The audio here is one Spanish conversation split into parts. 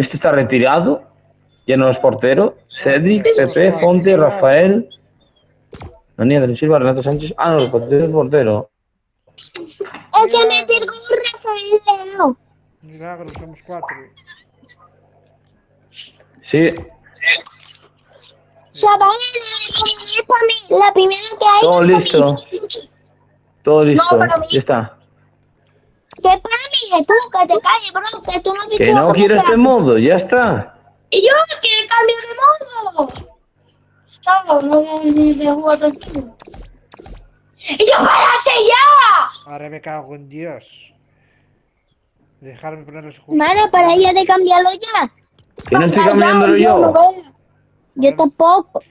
Este está retirado. Ya no es portero. Cedric, Pepe, Fonte, Rafael. Daniel del Silva, Renato Sánchez. Ah, no, el portero es portero. El que mete el gol, Rafael Leao. Milagro, somos 4. Sí. Chavales, para mí, la primera que hay. Todo listo. Todo listo. No, para mí. Ya está. Que para mí, tú, que te calles, bro, que tú no has dicho Que no lo que quiero me este haces. modo, ya está. Y yo no quiero cambio de modo. Estamos, no voy a venir de juego tranquilo. ¡Y yo carace ya! Ahora me cago en Dios. Dejarme poner los juegos. Mano, para ella de cambiarlo ya. Que no estoy Para ya, cambiándolo no yo. veo. Yo tampoco.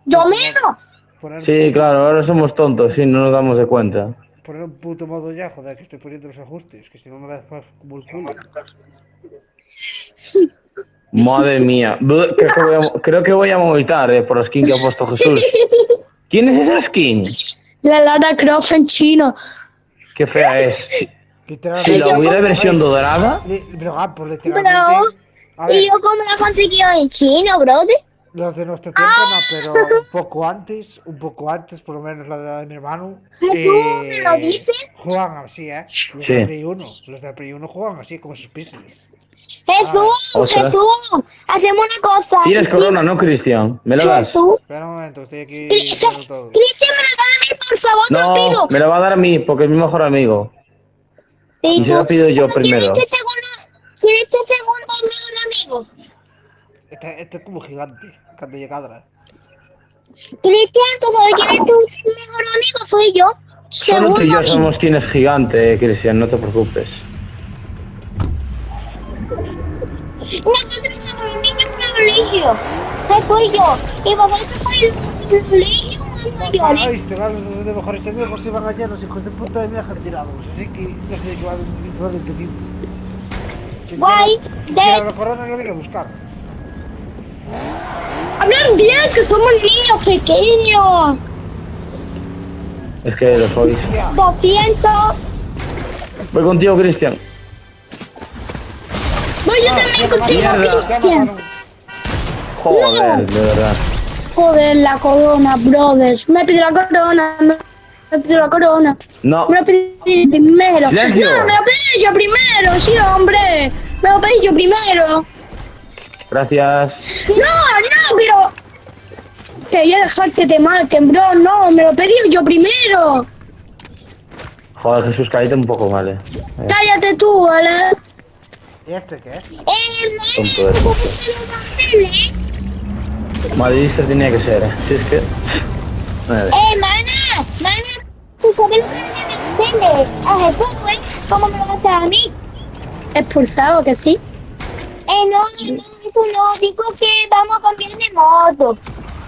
Yo menos. Sí, claro, ahora somos tontos, sí, no nos damos de cuenta. Poner un puto modo ya, joder, que estoy poniendo los ajustes, que si no me va a dejar como el culo. Madre mía. Creo que voy a vomitar por la skin que ha puesto Jesús. ¿Quién es esa skin? La Lara Croft en chino. Qué fea es. Literalmente. Si la hubiera versión dorada, Pero, pues Bro, literalmente. A ver, ¿y yo cómo la conseguí en chino, brother? los de nuestro tiempo no, pero un poco antes, por lo menos la de mi hermano. ¿Jesús se lo dice? Juegan así, ¿eh? Los Sí. del Play 1. Los del Play 1 juegan así, como sus píxeles. Jesús, Ostras. Jesús, hacemos una cosa. tienes corona, ¿no, Cristian? ¿Me la das? Jesús. Espera un momento, estoy aquí Cristian, viendo todo. Cristian, me la da a mí, por favor, te lo No, pido. me la va a dar a mí, porque es mi mejor amigo. Y Y se la pido yo primero. ¿Quién es tu segundo mejor amigo? Este es como gigante, cuando llegada. Cristian, todavía quién es tu mejor amigo, soy yo. Solo tú y yo amigo. sabemos quién es gigante, Cristian, no te preocupes. Nosotros somos niños de colegio. Jesús y yo. Y vosotros sois los colegio más mayores. Ay, este vale, los de mejores amigos se van allá, los hijos de puta de me dejan tirados. Así que no sé qué va a decir. Guay, La corona no viene a buscar. hablan bien, que somos niños pequeños. Es que lo sois. 200. Voy contigo, Cristian. Voy yo también contigo, mierda. Cristian. Joder, de verdad. Joder, la corona, brothers. Me pidió la corona. Me pidió la corona. No, Me lo pedí primero. Silencio. No, me lo pedí yo primero, sí, hombre. Me lo pedí yo primero. gracias. No, pero... Quería dejar que te maten, bro. No, me lo pedí yo primero. Joder, Jesús, cállate un poco, vale. Cállate tú, ¿vale? ¿Y este qué es? Tonto eres. Madridista tenía que ser, si es que... Vale. Mana, ¿tú sabes lo que me entiendes? A Jesús, ¿cómo me lo vas a hacer a mí? Expulsado, que sí. No, eso no, digo que vamos a cambiar de modo.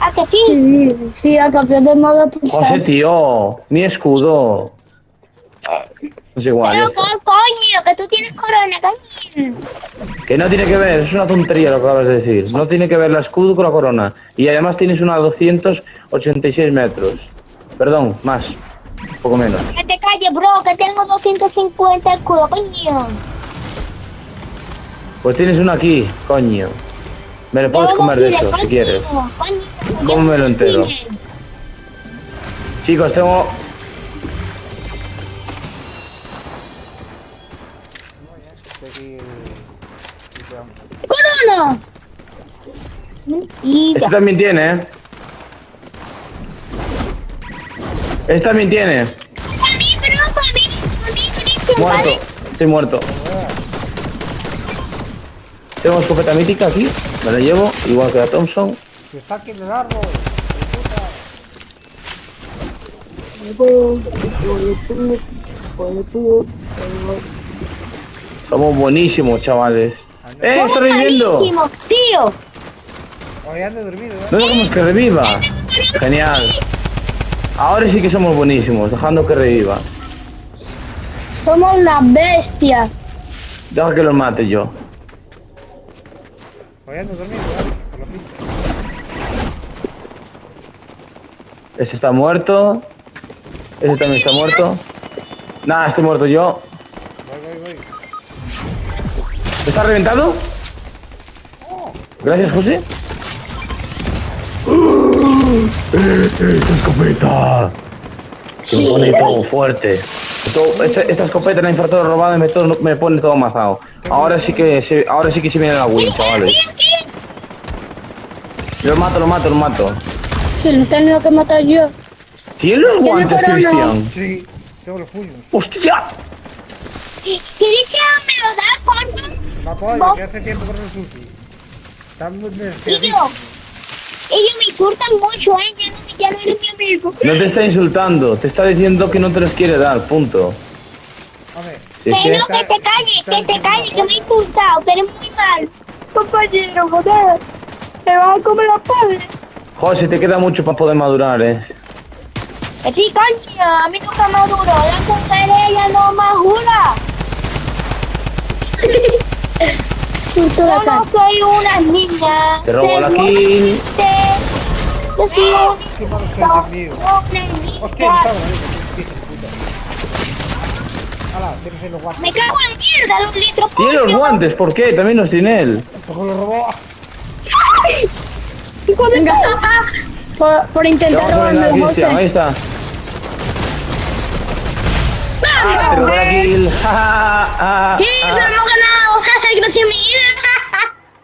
¿A que sí? Sí, a cambiar de modo expulsado. José, tío, mi escudo. Es igual. Pero esto. coño, que tú tienes corona, coño. Que no tiene que ver, es una tontería lo que acabas de decir. No tiene que ver la escudo con la corona. Y además tienes una a 286 metros. Perdón, más. Un poco menos. Que te calles, bro, que tengo 250 escudos, coño. Pues tienes una aquí, coño. Me lo puedes Tengo comer de 200, eso, si quieres. coño. Cómemelo entero. Chicos, tengo... Estoy aquí. ¡Corona! Mentira. Este también tiene, ¿eh? Este también tiene. Para mí, bro, para mí, Cristian, Muerto. ¿vale? Estoy muerto. Tengo escopeta mítica aquí. Me la llevo, igual que la Thompson. Que está aquí en el árbol. Somos buenísimos, chavales. Somos ¡Está reviviendo! malísimos, tío. Hoy ando dormido, ¿eh? No dejamos que reviva. Genial. Ahora sí que somos buenísimos, dejando que reviva. Somos una bestia. Deja que los mate yo. Hoy ando dormido, ¿eh? Por la pista. Ese está muerto. Ese también está muerto. Nada, estoy muerto yo. Voy. ¿Está reventado? Gracias, José. ¡Esta escopeta! Sí. Me pone todo fuerte. Esta escopeta la infractora robada y me pone todo mazado. Ahora sí que se viene la win, chavales. Lo mato. Sí, lo he tenido que matar yo. ¿Tienes los Tiene guantes, corona. Cristian? Sí, tengo los puños. ¡Hostia! Cristian, ¿me lo das, por favor? La polla, que hace tiempo que no sushi. Están muy Y nerviosos. ellos me insultan mucho, ya no eres mi amigo. No te está insultando, te está diciendo que no te los quiere dar, punto. Hombre, Sí, Que sí. no, que te calles, que me he insultado, que eres muy mal. Compañero, joder. Te vas a comer la padre. José, te queda mucho para poder madurar, Sí, coño, a mí nunca maduro. La mujer ella no madura. Yo no soy una niña. Te robo la kill. seguramente. Yo soy qué malo una soy, Dios mío. Hostia, niña. me cago en el hijo de puta. Hala, tienes ahí los guantes. Me cago en la mierda, los litros. Tiene los coño. guantes, ¿por qué? También los tiene él. Porque lo robó. ¡Ay! ¡Hijo de puta! Por Te intentar vamos a robarme vengar, los Cristian, ahí José. está. Ah, te robó la kill. Ja, ja, ja, ¡Sí, ja. lo hemos ganado! ¡Jaja, gracias a mí!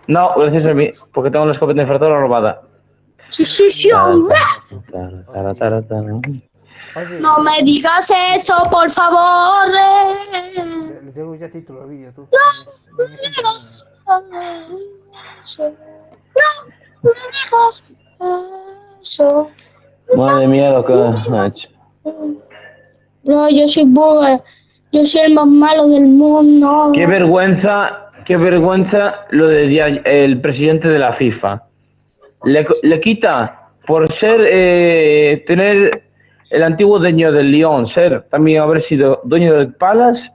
No, gracias a mí, porque tengo la escopeta infractora robada. ¡Sí, sí, sí! Oye, No me digas eso, por favor. le tengo ya título al vídeo, tú. No me digas eso. No me digas eso. Madre mía, lo que ha hecho. No, yo soy Booger. Yo soy el más malo del mundo. Qué vergüenza lo de el presidente de la FIFA. Le quita por ser tener el antiguo dueño del Lyon, ser también haber sido dueño del Palace,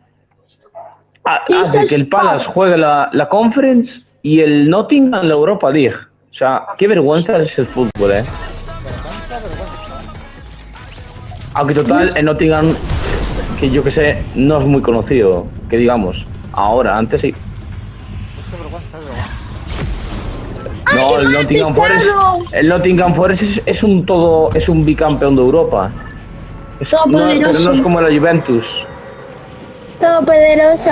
hace que el Palace juegue la Conference y el Nottingham la Europa League. O sea, qué vergüenza es el fútbol, Aunque total, el Nottingham, que yo que sé, no es muy conocido, que digamos. Ahora, antes sí. Qué vergüenza, de verdad. No, el Nottingham Forest es un bicampeón de Europa. Pero Todopoderoso. no es como la Juventus. Todopoderoso.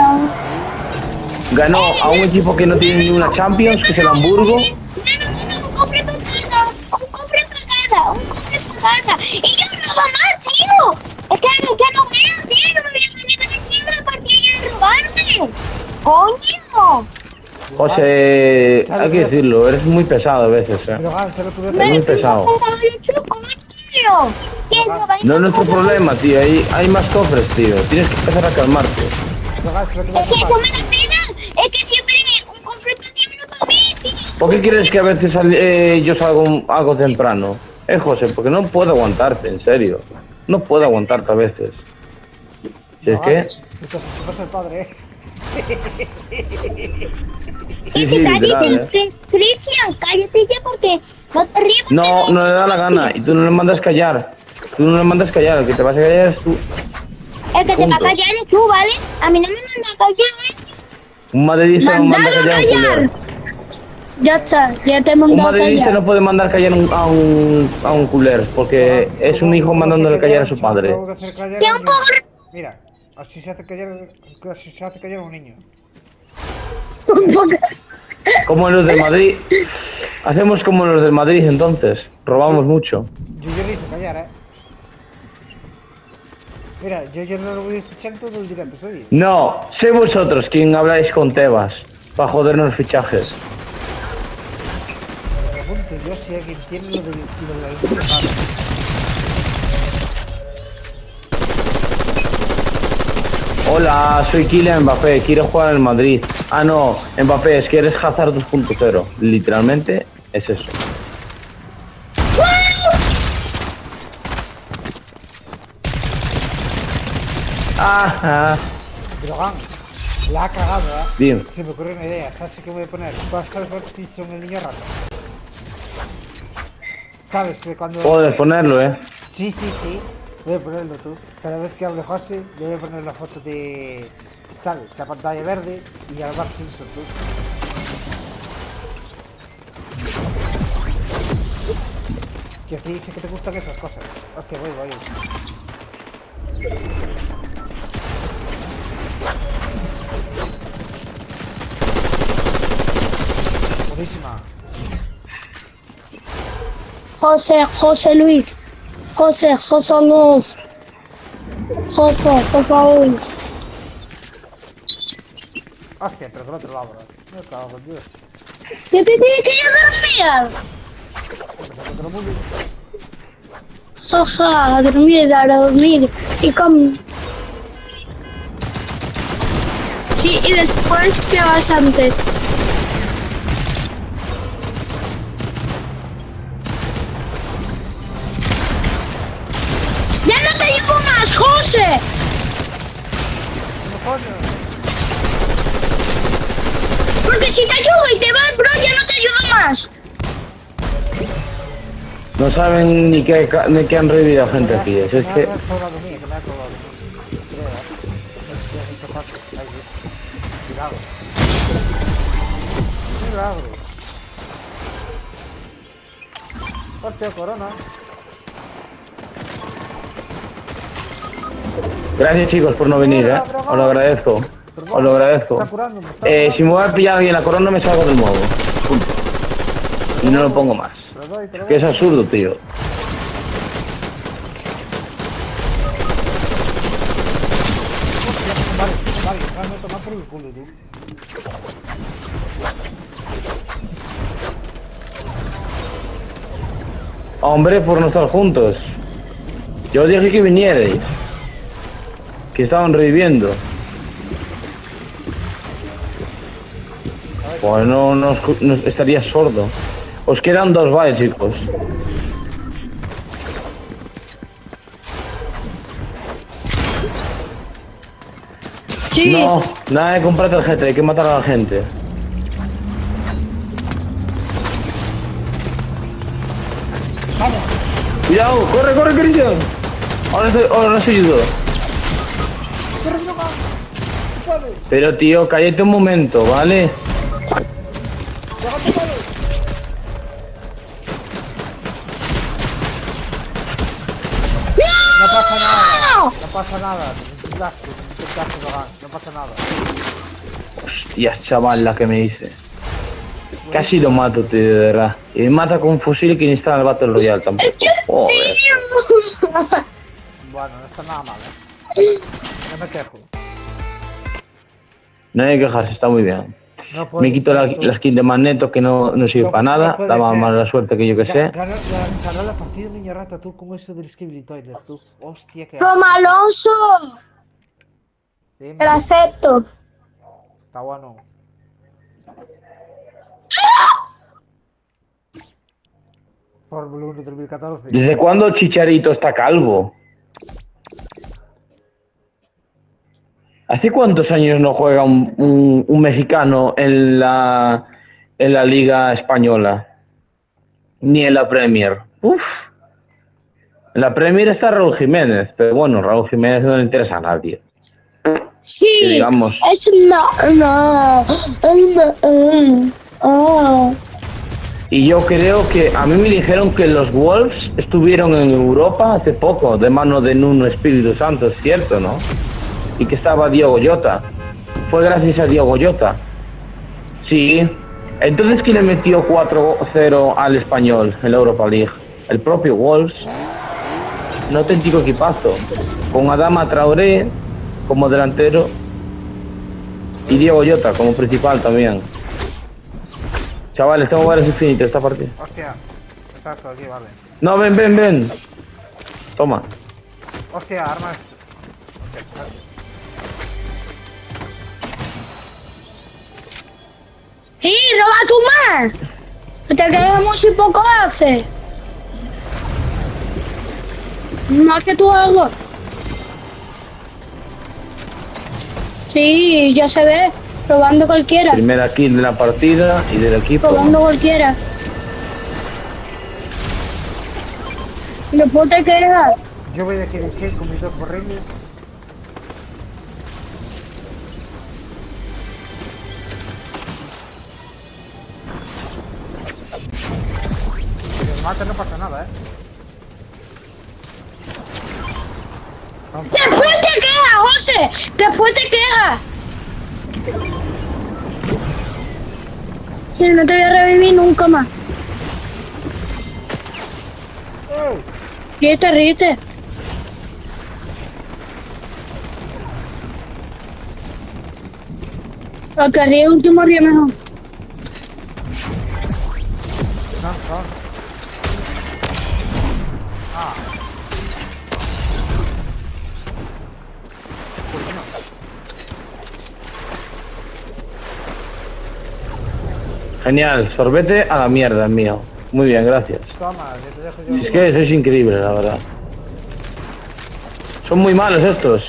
Ganó a un equipo que no tiene ni una Champions, que es el Hamburgo. Un cofre pagada. Y yo no va más, tío. Es que no veo, tío. No me voy a meter en la partida y a robarme. Coño. José, hay que decirlo, eres muy pesado a veces. Pero Gans, lo tuve Es muy pesado. No es nuestro problema, tío. Hay más cofres, tío. Tienes que empezar a calmarte. Pero Gans, lo tuve Es que eso me da pena. Es que siempre un cofre tiene para mí, tío. ¿Por qué quieres que a veces yo salgo algo temprano? José, porque no puedo aguantarte, en serio. No puedo aguantarte a veces. Si es que... Esto es el padre, Sí, sí, literal, Cristian, cállate ya porque no te ríes. No, no le da la gana. Y tú no le mandas callar. El que te vas a callar es tú. El que te va a Punto. callar es tú, ¿vale? A mí no me manda a callar, Un madridista no manda ¡Mandado callar a a un callar! culero. Ya está, ya te he Un mandado a madridista callar. no puede mandar callar a un culero, porque es un hijo mandándole callar a su padre. Tengo que hacer callar ¡Qué a un un poco! niño. Mira, así se hace callar a un niño. Un poco. Como los del Madrid. Hacemos como los del Madrid entonces. Robamos mucho. Yo le hice callar, Mira, yo no lo voy a escuchar en todo el directo, soy. No, sé vosotros quien habláis con Tebas para jodernos los fichajes. Pregunto yo si alguien tiene lo del padre. Hola, soy Kylian Mbappé, quiero jugar en el Madrid. Ah, no, Mbappé, es que eres Hazard 2.0. Literalmente es eso. Ajá. Pero Gan, la ha cagado, Dime. Se me ocurre una idea, ¿sabes qué voy a poner? Vas a ver si son el niño rata. ¿Sabes que cuando...? Puedes ponerlo, Sí. Voy a ponerlo tú. Cada vez que hable José, le voy a poner la foto de... ¿Sabes? La pantalla verde y al Bar Simpson tú. Que sí, sí que te gustan esas cosas. Hostia, voy. Buenísima. José Luis. José Luz. José Luis. Hostia, pero del otro lado, bro. Me cago en Dios. Yo te dije que yo dormía. Otro mundo. Jaja, a dormir. Y con... Sí, y después te vas antes. ¡Ya no te ayudo más, José! ¿Cómo coño? Porque si te ayudo y te vas, bro, ya no te ayudo más. No saben ni que han revivido gente aquí. Es Me que ha probado mí, que me ha probado mí. Creo, No es mucho fácil. Ahí, cuidado. Cuidado. Hostia, corona. gracias chicos por no venir, os lo agradezco. Os lo agradezco. Está curando, me está Si me voy a pillar bien la corona me salgo del modo. Punto. Y no lo pongo más. Te lo Que es absurdo, tío. Vale, me toma por el culo, tú. Hombre, por no estar juntos. Yo dije que vinierais. Que estaban reviviendo. Pues no estaría sordo. Os quedan 2 vale, chicos. Sí. No, nada de comprar tarjeta, hay que matar a la gente. Vamos. Cuidado, corre, Cristian. Ahora se ayudo. Corre, droga. Vale. Pero tío, cállate un momento, ¿vale? Déjate, vale. No pasa nada. No pasa nada. No pasa nada. Hostias, chaval, la que me hice. Casi lo mato, tío, de verdad. Y me mata con un fusil que ni está en el Battle Royale tampoco. Es que Joder. Bueno, no está nada mal, No me quejo. No hay que quejarse, está muy bien. No puede Me quito ser, la skin de Magneto que no sirve para nada. puede Daba ser. más la suerte que yo que sé. Ganó la partida niña rata tú con eso del Skibidi Toilet, tú. Hostia, que From Alonso. Dime, Te lo acepto. está bueno. Fórmula 1 2014. ¿Desde cuándo Chicharito está calvo? ¿Hace cuántos años no juega un mexicano en la Liga Española? Ni en la Premier. Uf. En la Premier está Raúl Jiménez, pero bueno, Raúl Jiménez no le interesa a nadie. Sí. Que digamos. Es Y yo creo que a mí me dijeron que los Wolves estuvieron en Europa hace poco, de mano de Nuno Espíritu Santo, es cierto, ¿no? Y que estaba Diogo Jota. Fue gracias a Diogo Jota. Sí. Entonces, ¿quién le metió 4-0 al Español en la Europa League? El propio Wolves. Un auténtico equipazo. Con Adama Traoré como delantero y Diogo Jota como principal también. Chavales, tengo varios infinitos esta partida. Hostia, estás aquí, vale. No, ven. Toma. Hostia, armas. Hostia, Sí, roba tú más. Que te quedamos y poco hace. Más que tú algo. Sí, ya se ve. Robando cualquiera. Primera kill de la partida y del equipo. Robando cualquiera. No puedo te quejar. yo voy de aquí de shake con mis 2 correos. Si los matan no pasa nada, Después te quejas, José. Después te quejas. Sí, no te voy a revivir nunca más. Ríete, ríete. Al que ríe último ríe mejor. No. Ah. Genial, sorbete a la mierda, mío. Muy bien, gracias. Toma, que te dejo yo. Es que sois increíble, la verdad. Son muy malos estos.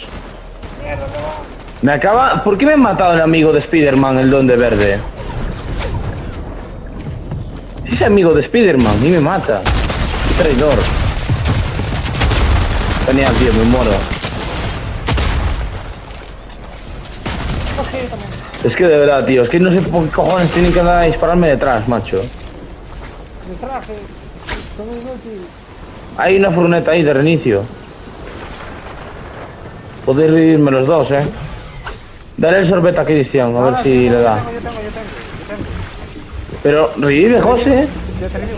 Me acaba... ¿Por qué me han matado el amigo de Spider-Man, el Duende Verde? Si es amigo de Spider-Man y me mata. Qué traidor. Genial, tío, me muero. Es que de verdad, tío, es que no sé por qué cojones tienen que andar a dispararme detrás, macho. Mi traje. Son inútil. Hay una furgoneta ahí de reinicio. Podéis revivirme los dos, Dale el sorbete a Cristian, a ver si le da. Yo tengo. Pero revive, José. Yo te revivo.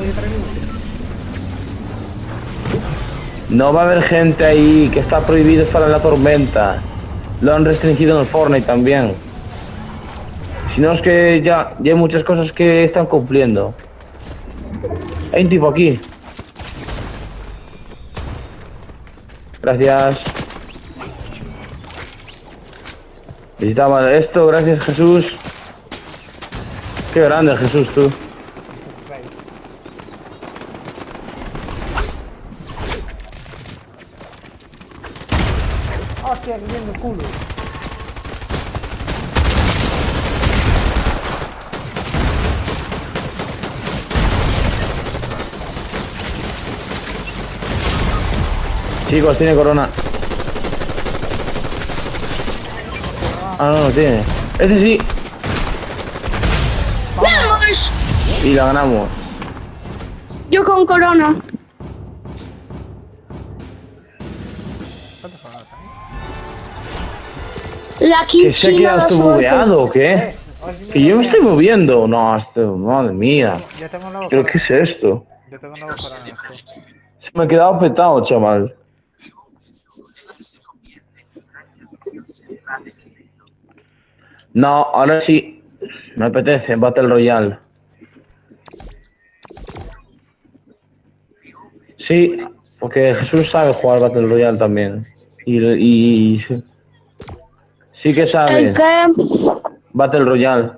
No va a haber gente ahí, que está prohibido estar en la tormenta. Lo han restringido en el Fortnite también. Si no es que ya hay muchas cosas que están cumpliendo. Hay un tipo aquí. Gracias. Necesitaba esto, gracias Jesús. Qué grande Jesús, tú. Hostia, que viene el culo. Chicos, tiene corona. Ah, no tiene. Ese sí. ¡Vamos! Y la ganamos. Yo con corona. La ¿Que se ha quinchina quedado la esto suerte. bugueado o qué? Que yo me estoy moviendo. No, esto, madre mía. Yo tengo un nuevo ¿Pero corona. qué es esto? Yo tengo un nuevo corona esto. Se me ha quedado petado, chaval. No, ahora sí. Me apetece, Battle Royale. Sí, porque Jesús sabe jugar Battle Royale también. Y sí que sabe. El que... Battle Royale.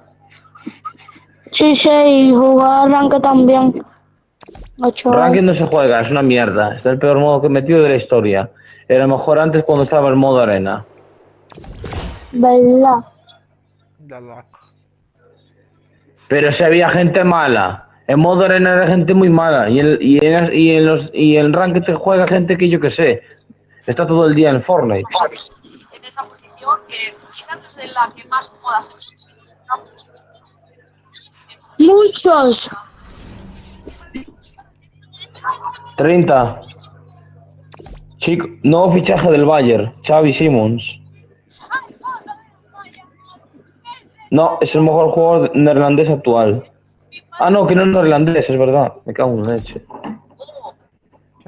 Sí, y jugar arranque también. Ocho. Ranking no se juega, es una mierda. Es el peor modo que he metido de la historia. Era mejor antes cuando estaba el modo arena. ¿Verdad? Ya lo hago. Pero si había gente mala. En modo arena era gente muy mala. Y en Ranked te juega gente que yo que sé. Está todo el día en Fortnite. En esa posición que quizás no es la que más cómoda se Muchos. 30. Chico, nuevo fichaje del Bayern, Xavi Simons. No, es el mejor jugador neerlandés actual. Ah, no, que no es neerlandés, es verdad. Me cago en la leche.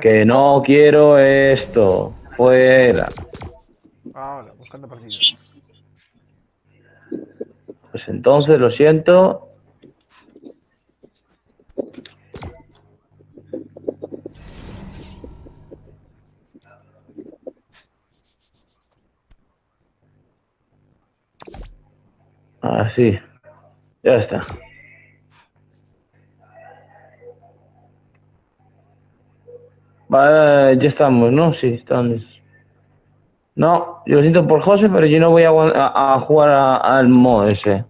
Que no quiero esto. Fuera. Ahora, buscando partidos. Pues entonces, lo siento. Así. Ya está. Vale, ya estamos, ¿no? Sí, estamos. No, yo lo siento por José, pero yo no voy a jugar al modo ese.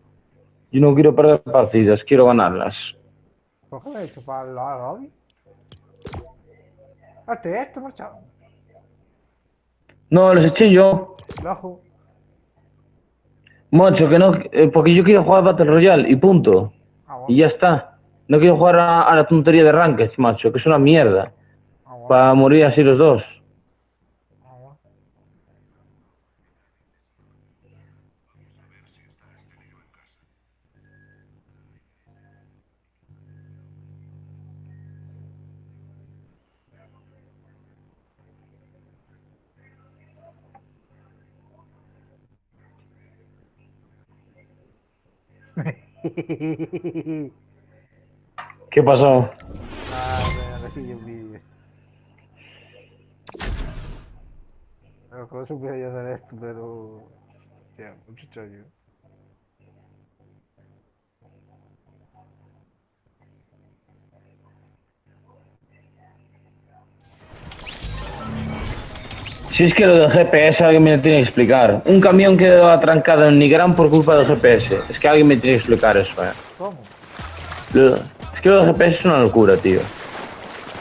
Yo no quiero perder partidas, quiero ganarlas. ¿Por qué me he hecho para la lobby? Hazte esto, marchado. No, los eché yo. Lojo. Mocho, que no, porque yo quiero jugar Battle Royale y punto. Ah, Y bueno. ya está. No quiero jugar a la tontería de Ranked, macho, que es una mierda. Ah, bueno. Para morir así los dos. Ah, bueno. ¿Qué pasó? Me recibí un vídeo. No, con eso puedo hacer esto, pero... Hostia, mucho chollo. Si es que lo del GPS alguien me lo tiene que explicar. Un camión quedó atrancado en Nigrán por culpa del GPS. Es que alguien me tiene que explicar eso, ¿Cómo? Es que lo del GPS es una locura, tío.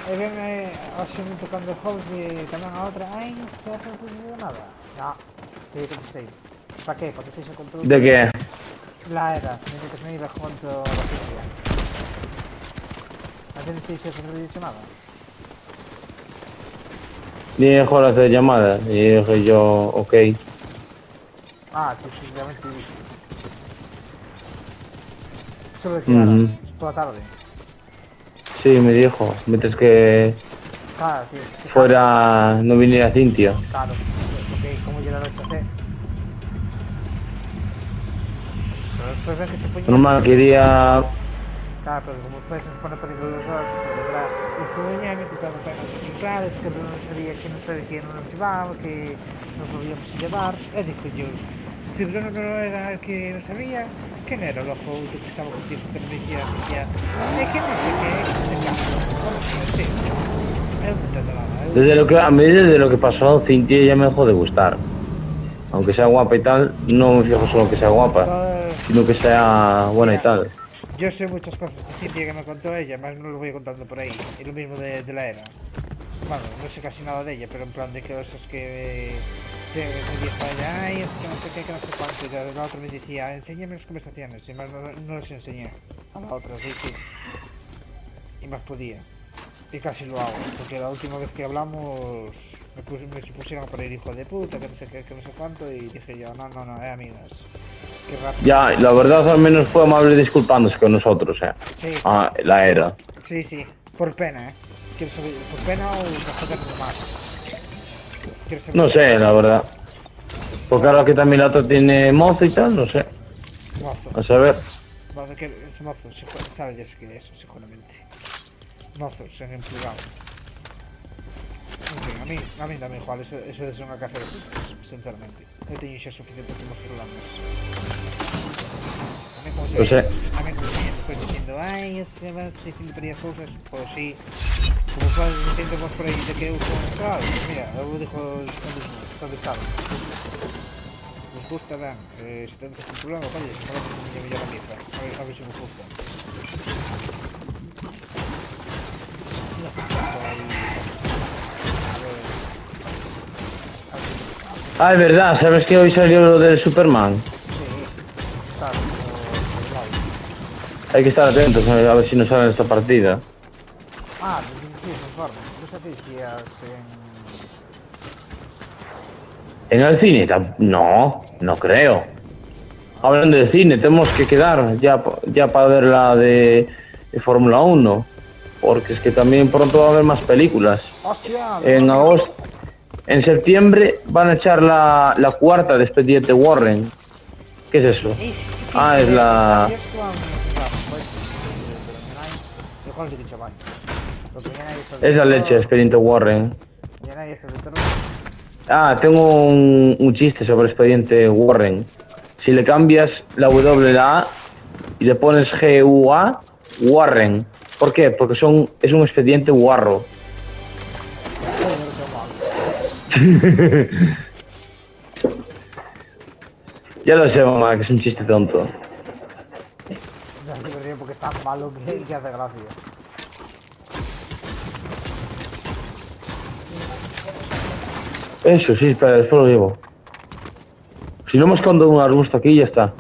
E venme hoxe me tocando House e tamén a outra. Ai, non se hace nada. No, que contestei. Pa que? Para que sexa control. ¿De qué? La era, mientras me iba junto a la ciencia. ¿A ti no te hice no dicho nada? Dejó de hacer llamadas y dije yo, ok. Ah, tú simplemente viste. Sobre que era, toda tarde. Sí, me dijo. Mientras que Claro, tío. fuera no viniera Cintia. Claro, porque como llegar al café. Pero después ven que se ponía... Normal, quería... Claro, pero como después se pone peligroso por detrás. Y ponía me tocaba apenas claro, es que no sabía quién nos llevaba, que nos podíamos llevar. E dijo yo, si Bruno no era el que no sabía, ¿quién era el ojo que estaba contigo que me decía, es que no sé qué, vamos a ver, sí. Es un nada, Desde lo que, a medida de lo que pasó, Cintia ya me dejó de gustar. Aunque sea guapa y tal, no me fijo solo que sea guapa, sino que sea buena y tal. Yo sé muchas cosas de Cintia que me contó ella, más no lo voy contando por ahí. Y lo mismo de la era. Bueno, no sé casi nada de ella, pero en plan de que cosas que me dijo ella, ay, es que no sé qué, que no sé cuánto. Y la otra me decía, enséñame las conversaciones. Y más no las enseñé a la otra, así que... Y más podía. Y casi lo hago, porque la última vez que hablamos me pusieron por el hijo de puta, que no sé qué, que no sé cuánto. Y dije yo, no, amigas. Qué rápido. Ya, la verdad al menos fue amable disculpándose con nosotros, Sí. Ah, la era. Sí, sí, por pena, ¿eh? ¿Quieres saber por pena o por jodernos más? ¿Quieres saber? No sé, la verdad. Porque ahora que también la otra tiene mozo y tal, no sé. Mozo. A saber. Vamos a que es mozo, sabes ya que es, seguramente. Mozo, se han empleado. En fin, a mí también igual, eso es una casa de putas, sinceramente. No tengo ya suficiente como problemas. No sé. A mí como se después diciendo, ay, es que vas diciendo varias cosas, pues sí. Como faz diciendo vos por aí de que eu son claro, mira, eu digo onde estaba. Vos gusta, ben, se tedes un problema, oye, se falamos con miña mellor amiga, a ver se vos gusta. Ah, es verdad, ¿sabes que hoy salió lo del Superman? Sí, claro, Hay que estar atentos a ver si nos sale esta partida. ah, sí, informe, vos sabéis que ¿En el cine? No, no creo. Hablando de cine, tenemos que quedar ya para ver la de Fórmula 1. Porque es que también pronto va a haber más películas. Hostia, En agosto, en septiembre van a echar la cuarta de Expediente Warren. ¿Qué es eso? Ah, es la... Es la leche, Expediente Warren. Ah, tengo un chiste sobre Expediente Warren. Si le cambias la W y la A y le pones GUA, Warren. ¿Por qué? Porque es un expediente guarro. Ya lo sé, mamá, que es un chiste tonto. No se ríe porque es tan malo que hace gracia. Eso, sí, espera, después lo llevo. Si no me escondo un arbusto aquí, ya está.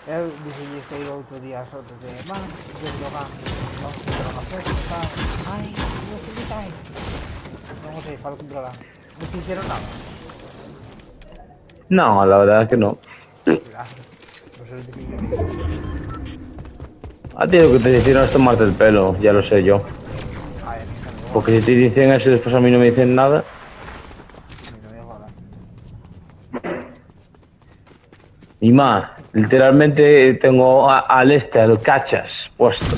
Eu dixelle que iba outro día aos outros de man, yo jogando, vamos a hacer unha festa e tal. Ai, non sei que tal. Non sei, falo con Brolán. Non te hicieron nada. No, la verdad es que no. Gracias. No sé de qué A ti lo que te hicieron es tomarte el pelo, ya lo sé yo. Ai, a mí se me Porque si te dicen eso y después a mí no me dicen nada. no me joda. Y más, Literalmente tengo al este, al cachas puesto.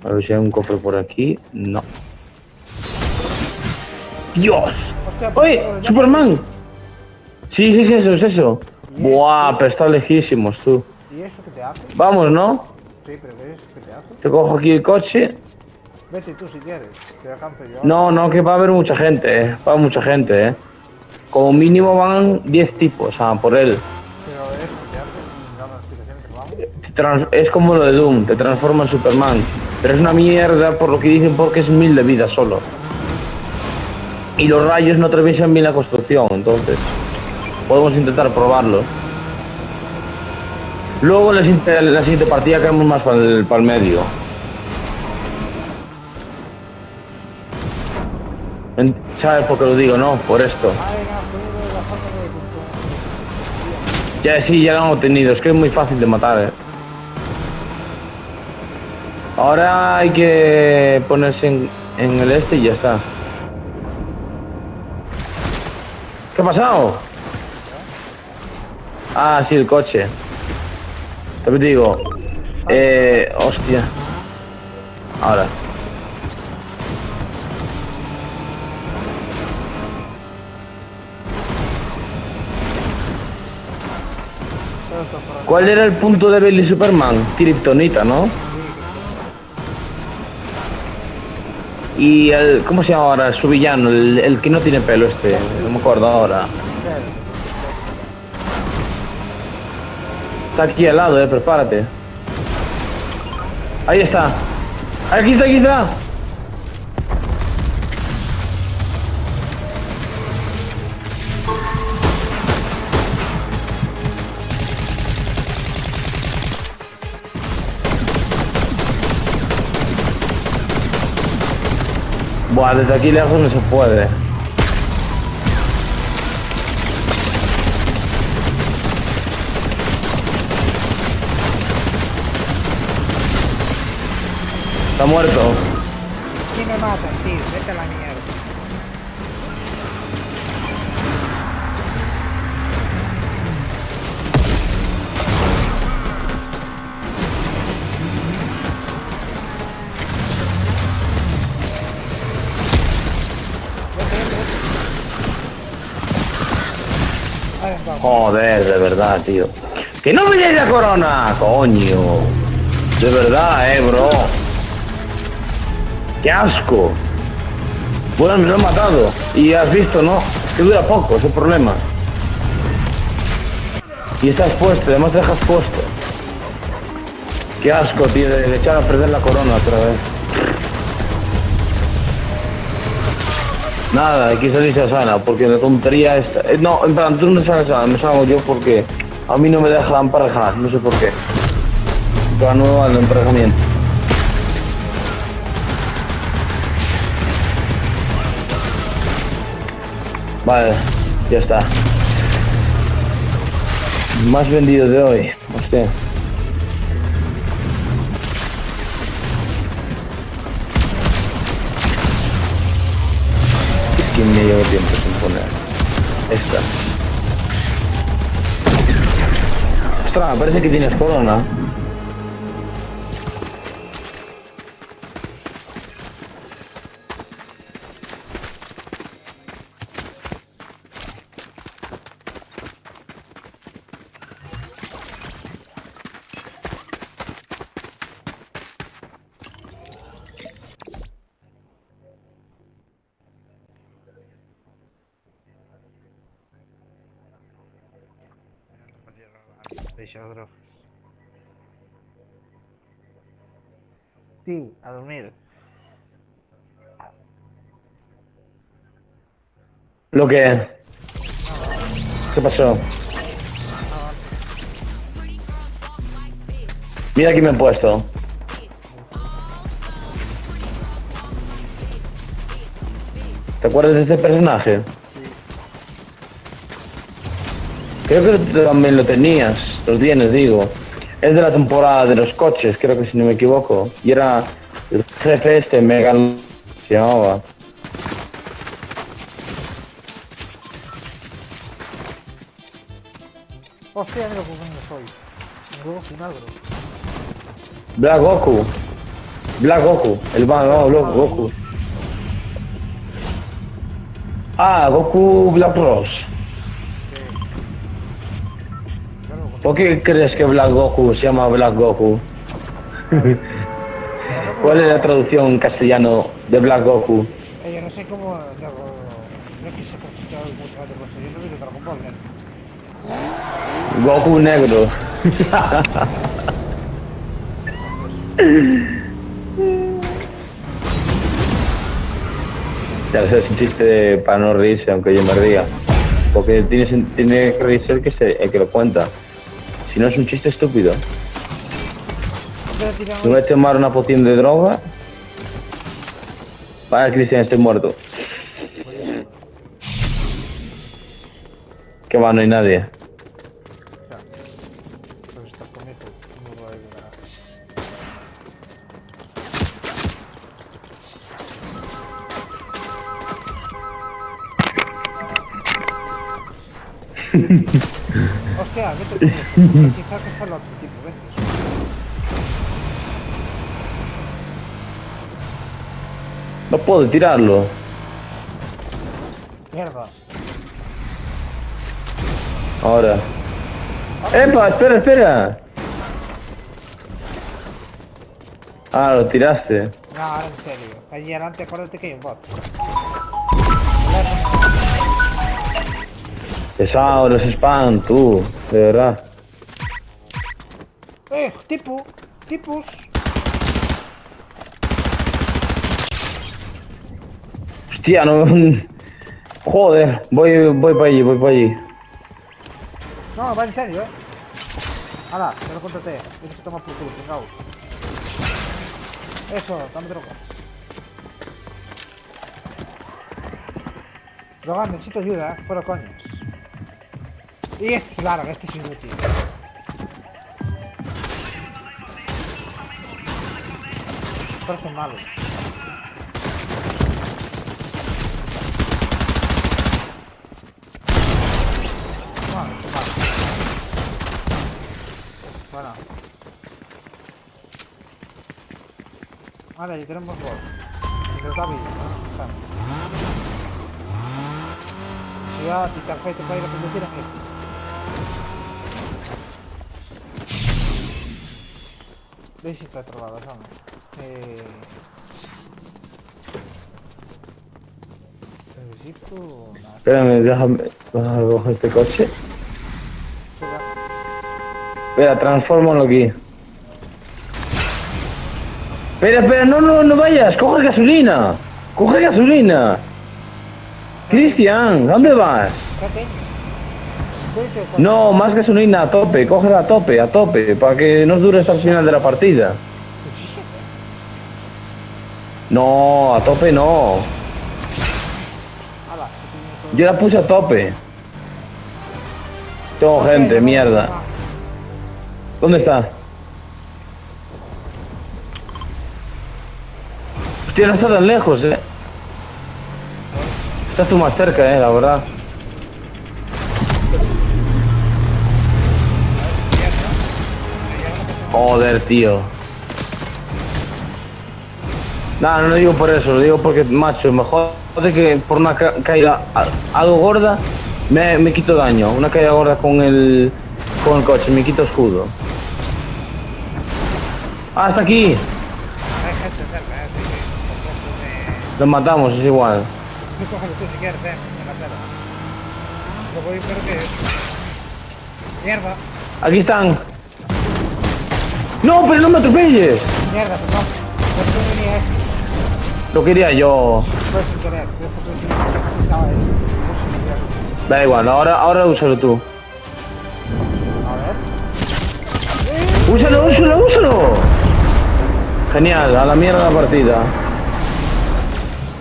A ver si hay un cofre por aquí. No. ¡Dios! ¡Oye! ¡Superman! Sí, eso, es eso. Buah, pero está lejísimos, tú. ¿Y eso qué te hace? Vamos, ¿no? Sí, pero ¿ves qué te hace? Te cojo aquí el coche. Vete tú si quieres, te alcanzo yo. No, que va a haber mucha gente, va a haber mucha gente, Como mínimo van 10 tipos por él. Pero eso qué te hace, dame una explicación que vamos. Es como lo de Doom, te transforma en Superman. Pero es una mierda por lo que dicen porque es 1000 de vida solo. Y los rayos no atraviesan bien la construcción, entonces podemos intentar probarlo. Luego en la siguiente partida caemos más para el medio. ¿Sabes por qué lo digo, no? Por esto. Ya sí, ya lo han obtenido, es que es muy fácil de matar, Ahora hay que ponerse en el este y ya está. ¿Qué ha pasado? Ah, sí, el coche. Te digo. Hostia. Ahora. ¿Cuál era el punto débil de Superman? Kryptonita, ¿no? Y el... ¿Cómo se llama ahora? Su villano, el que no tiene pelo no me acuerdo ahora. Está aquí al lado, prepárate. Ahí está. Aquí está. Buah, desde aquí lejos no se puede. Está muerto. ¿Quién me mata, tío? Vete a la mierda. Joder, de verdad, tío. ¡Que no me llegue la corona! ¡Coño! De verdad, bro. ¡Qué asco! Bueno, me lo han matado. Y has visto, ¿no? Es que dura poco, ese es el problema. Y estás puesto, además te dejas puesto. ¡Qué asco, tío! De echar a perder la corona otra vez. Nada, hay que salirse a sana, porque la tontería esta... no, en plan, tú no sales a sana, me salgo yo porque a mí no me deja emparejar, no sé por qué. La nueva del emparejamiento. Vale, ya está. Más vendido de hoy, hostia. Que me llevo tiempo sin poner esta. Ostras, me parece que tienes corona. Deixa as drogas. Ti, a dormir. ¿Lo que? ¿Qué pasó? Mira aquí me he puesto. ¿Te acuerdas de este personaje? Creo que tú también lo tenías, lo tienes, digo. Es de la temporada de los coches, creo que si no me equivoco. Y era el jefe este, Megan se llamaba. Hostia, mira cómo no soy. Un Goku negro. Black Goku. Black Goku. El no, Goku. Ah, Goku Black Rose. ¿Por qué crees que Black Goku se llama Black Goku? ¿Cuál es la traducción en castellano de Black Goku? Yo no sé cómo... No quise conquistar mucho de cosas. Yo no vi Dragon Ball, Goku negro. Ya sé, es un chiste para no reírse, aunque yo me ría. Porque tiene que reírse el que lo cuenta. Si no es un chiste estúpido. Me voy a tomar una poción de droga. Vaya, Cristian, estoy muerto. Que va, no hay nadie. Pues estás conmigo. No voy a llegar. Hostia, vete con esto. Quizás que fue el otro tipo, vete. No puedo tirarlo. Mierda. Ahora. ¡Epa! ¡Espera, espera! Ah, lo tiraste. No, ahora en serio. Allí adelante acuérdate que hay un bot. Pesado, los spam, tú. De verdad. Tipos. Hostia, no... Joder, voy para allí. No, va en serio, Hala, te lo contraté. Tienes que tomar por culo, chingao. Eso, dame droga. Droga, necesito ayuda, fuera coñas. Y este es largo, este es inútil. Parecen malos. Bueno. Vale, ya tenemos gol. Pero está bien, ¿no? Está. Si ya ti tarjeta para ir a conducir aquí. Veis si está trovada, ¿no? Necesito... Espérame, déjame coger este coche. Espera, transfórmalo aquí. Espera, no vayas, coge gasolina. Cristian, ¿dónde vas? No, más gasolina a tope, cógela a tope, para que nos dure hasta el final de la partida. No, a tope no. Yo la puse a tope. Tengo gente, mierda. ¿Dónde está? Hostia, no está tan lejos, Estás tú más cerca, la verdad. Joder, tío. No lo digo por eso, lo digo porque, macho, mejor de que por una caída algo gorda me quito daño. Una caída gorda con el coche, me quito escudo. Ah, está aquí. Lo matamos, es igual. Cógelo tú si quieres, en la tela. Lo voy, pero que... Mierda. Aquí están. No, pero no me atropelles. Mierda, perdón. No venía esto. Lo quería yo. Fue sin querer. Estaba eso. Da igual, ahora úsalo tú. A ver. ¡Úsalo! Genial, a la mierda la partida.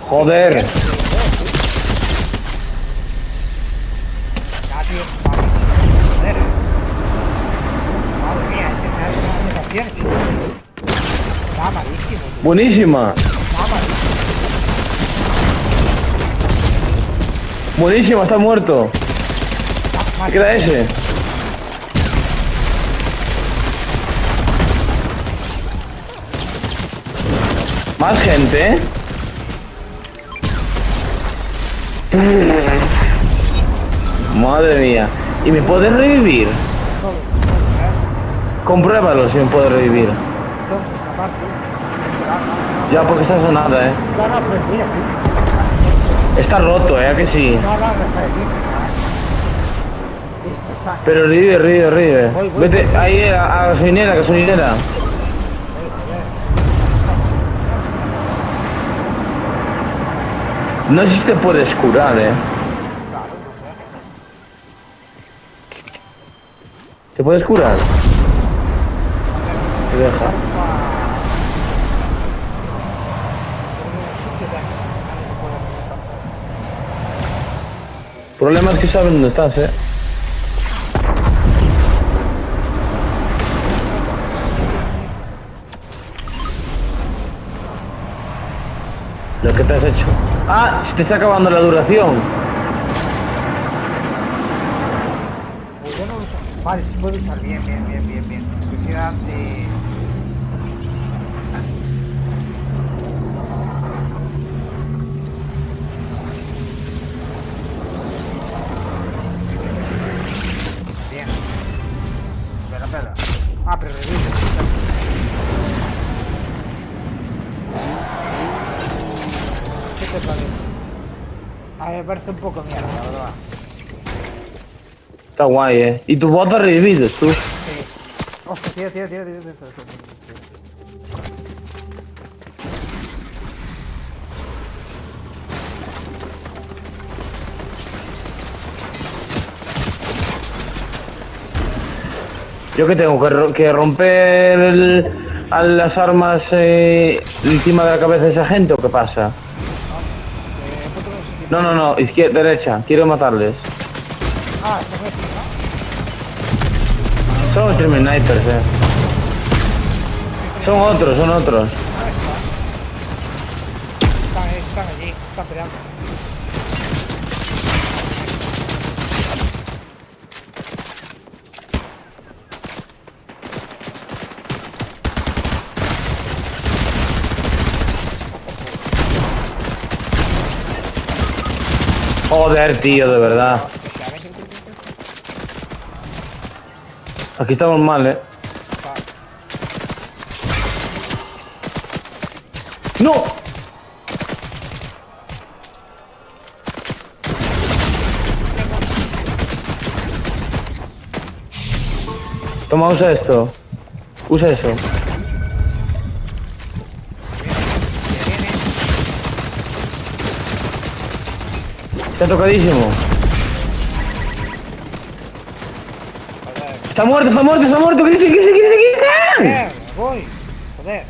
Joder. Ya, tío. Vale. Buenísima. Buenísima, está muerto. ¿Qué queda ese? Más gente, ¿eh? Madre mía. ¿Y me puedes revivir? Compruébalo si me puedes revivir. Ya, porque está sonada, ¿eh? Está roto, ¿eh? ¿A que sí? Pero revive. Vete ahí a gasolinera. No sé si te puedes curar, ¿eh? ¿Te puedes curar? Te deja. El problema es que sabes dónde estás, ¿eh? Lo que te has hecho. Ah, se te está acabando la duración. Yo no uso. Vale, sí puedo usar. Bien. Velocidad de... Bien. Espera. Ah, pero revive. ¿Qué te parece? A mí me parece un poco mierda, la verdad. Está guay, ¿eh? ¿Y tu bot ha revivido, tú? Sí. Hostia, tío. Yo que tengo que romper a las armas encima de la cabeza de esa gente, ¿o qué pasa? No, izquierda, derecha, quiero matarles. Ah, está bien, ¿no? Son stream snipers, Son otros. Están allí, están peleando. Joder, tío, de verdad. Aquí estamos mal, ¿eh? ¡No! Toma, usa esto. Usa eso. Está tocadísimo. Está muerto. ¿Qué dice? Voy. Joder.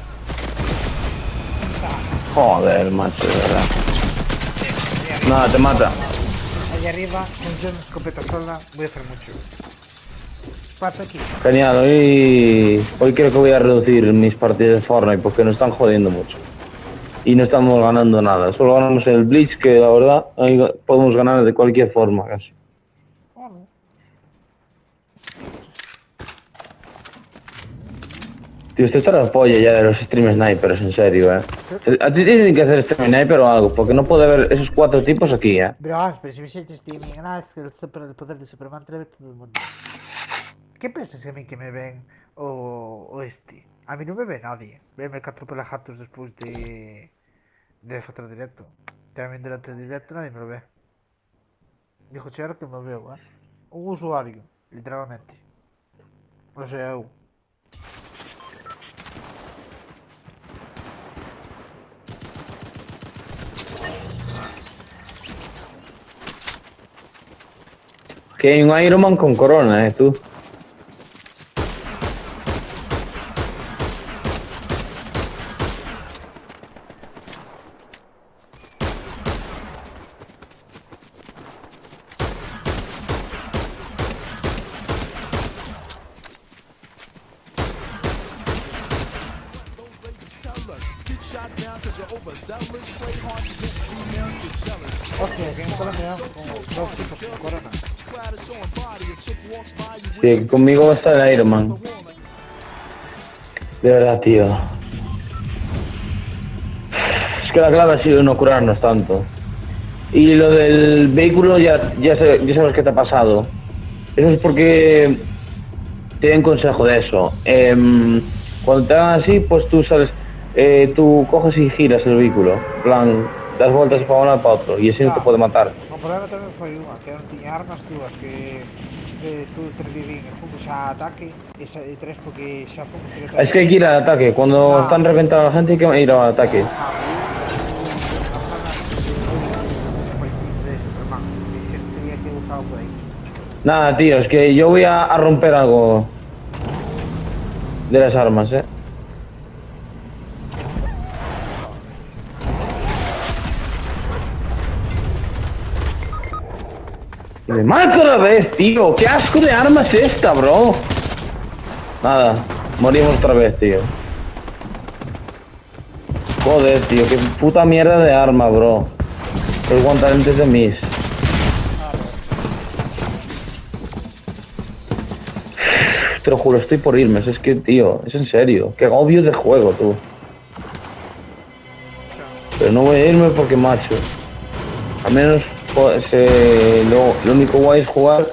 Joder, macho, de verdad. Nada, te mata. Allá arriba, con yo una escopeta sola, voy a hacer mucho. Pasa aquí. Genial, hoy creo que voy a reducir mis partidas de Fortnite porque nos están jodiendo mucho. Y no estamos ganando nada. Solo ganamos el Blitz, que la verdad ahí podemos ganar de cualquier forma casi. Tío, usted está la polla ya de los stream snipers, en serio, A ti tienen que hacer stream sniper o algo, porque no puede haber esos 4 tipos aquí, Pero si me hiciste streaming, nada, es que el poder de Superman te lo ve todo el mundo. ¿Qué piensas a mí que me ven o este? A mí no me ve nadie. Veme 4 pelajatos después de hacer directo. También durante el directo nadie me lo ve. Dijo Chero que me veo, un usuario, literalmente. O sea, eu. Que hay un Iron Man con corona, tú. Hostia, que en Colombia dan como 2 tipos con corona. Sí, conmigo va a estar el Iron Man. De verdad, tío. Es que la clave ha sido no curarnos tanto. Y lo del vehículo ya sabes qué te ha pasado. Eso es porque te den consejo de eso. Cuando te hagan así, pues tú sales, tú coges y giras el vehículo. En plan, das vueltas para un lado para otro y así no te puede matar. O problema tamén foi unha, que non tiña armas túas que tú intervivín e fomos a ataque e tres porque xa fomos directamente. Es que hay que ir al ataque. Cuando están reventando a la gente hay que ir al ataque. Nada, tío, es que yo voy a romper algo de las armas, Y me mata otra vez, tío. ¿Qué asco de arma es esta, bro? Nada, morimos otra vez, tío. Joder, tío, qué puta mierda de arma, bro. El guantelete de mis. Te lo juro, estoy por irme. Es que, tío, es en serio. Qué agobio de juego, tú. Pero no voy a irme porque, macho. Al menos lo único guay es jugar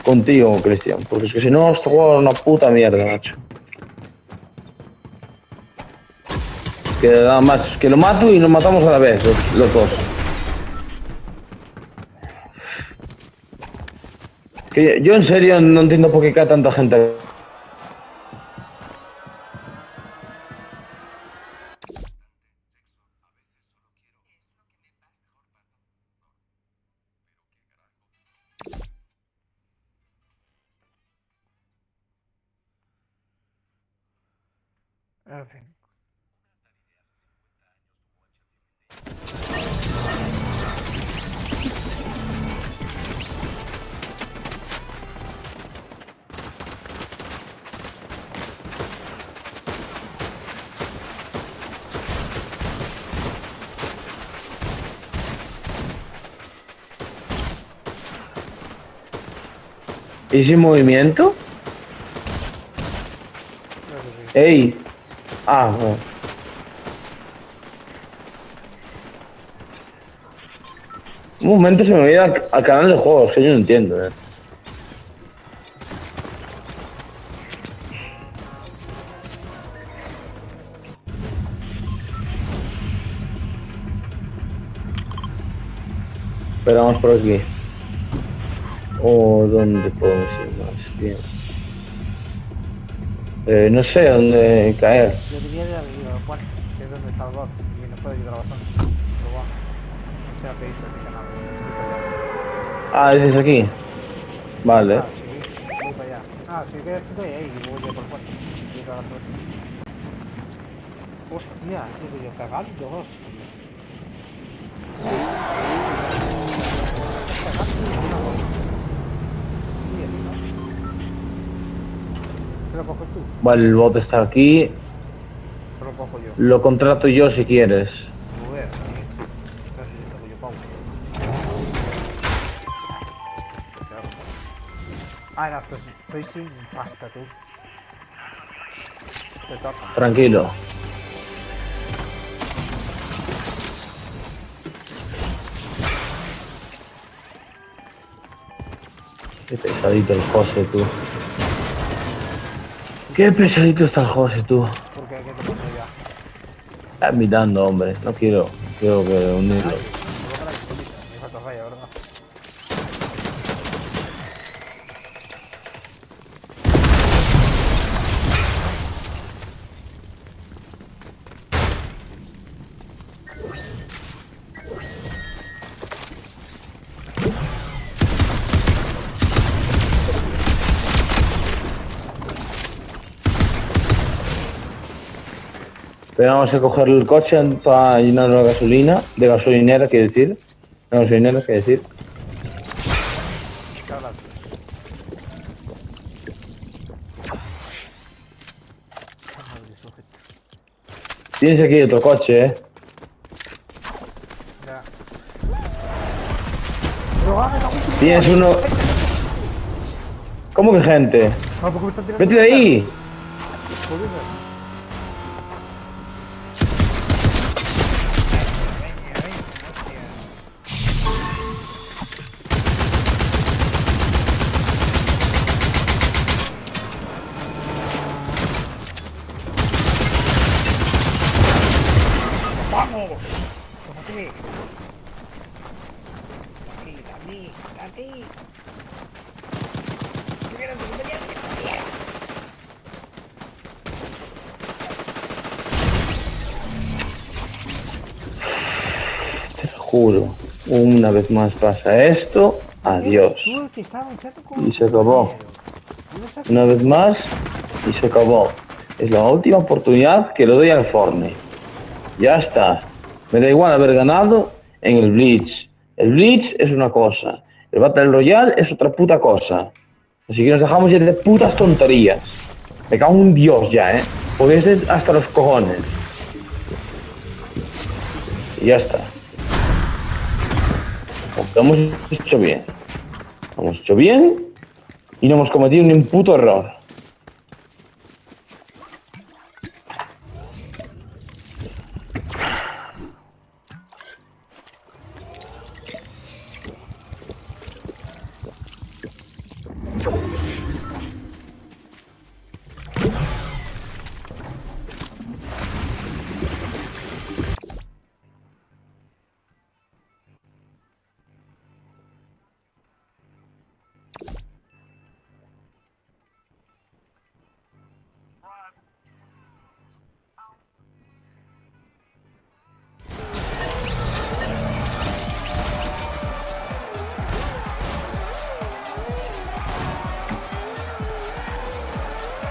contigo, Cristian. Porque es que si no, este juego es una puta mierda, macho. Que nada más, que lo mato y nos matamos a la vez, los dos. Que yo en serio no entiendo por qué cae tanta gente. En fin. ¿Y sin movimiento? ¡Ey! Ah, bueno. Un momento se me olvida al canal de juegos, que yo no entiendo, Pero vamos por aquí. O ¿dónde podemos ir más? Bien. No sé dónde caer. Yo diría de arriba, al puente, que es donde está el bot, y nos puede ayudar bastante. Pero bueno, o sea, que hizo este canal. Ah, ¿es aquí? Vale. Ah, sí, voy para allá. Ah, si quieres estoy ahí y voy yo por el puente. Y yo cagando esto. Hostia, digo yo cagando, hostia. ¿Te lo coges tú? Vale, el bot está aquí. Te lo cojo yo. Lo contrato yo si quieres. Joder, no sé si tengo yo pavo. Ah, no, estoy sin pasta, tú. Te toca. Tranquilo. Qué pesadito el José, tú. Qué pesadito está el José, tú. ¿Por qué? ¿Qué te pasa ya? Estás mirando, hombre. No quiero que unirlo. Me falta la pistolita, me falta raya, ¿verdad? Pero vamos a coger el coche para llenar la gasolina. De gasolinera, quiere decir. De gasolinera, quiere decir. ¿Qué hablas? Tienes aquí otro coche, Tienes uno... ¿Cómo que gente? No, porque me están tirando. ¡Vete de ahí! Joder. ¡Vamos! ¡Tómate! ¡Date! ¡Primero, Te lo juro. Una vez más pasa esto. Adiós. Tú, que estaba luchando con... Y se acabó. Yo no sé- Una vez más y se acabó. Es la última oportunidad que le doy al Fortnite. Ya está. Me da igual haber ganado en el Blitz. El Blitz es una cosa. El Battle Royale es otra puta cosa. Así que nos dejamos ya de putas tonterías. Me cago en un dios ya, porque es hasta los cojones. Y ya está. Lo hemos hecho bien. Lo hemos hecho bien y no hemos cometido ni un puto error.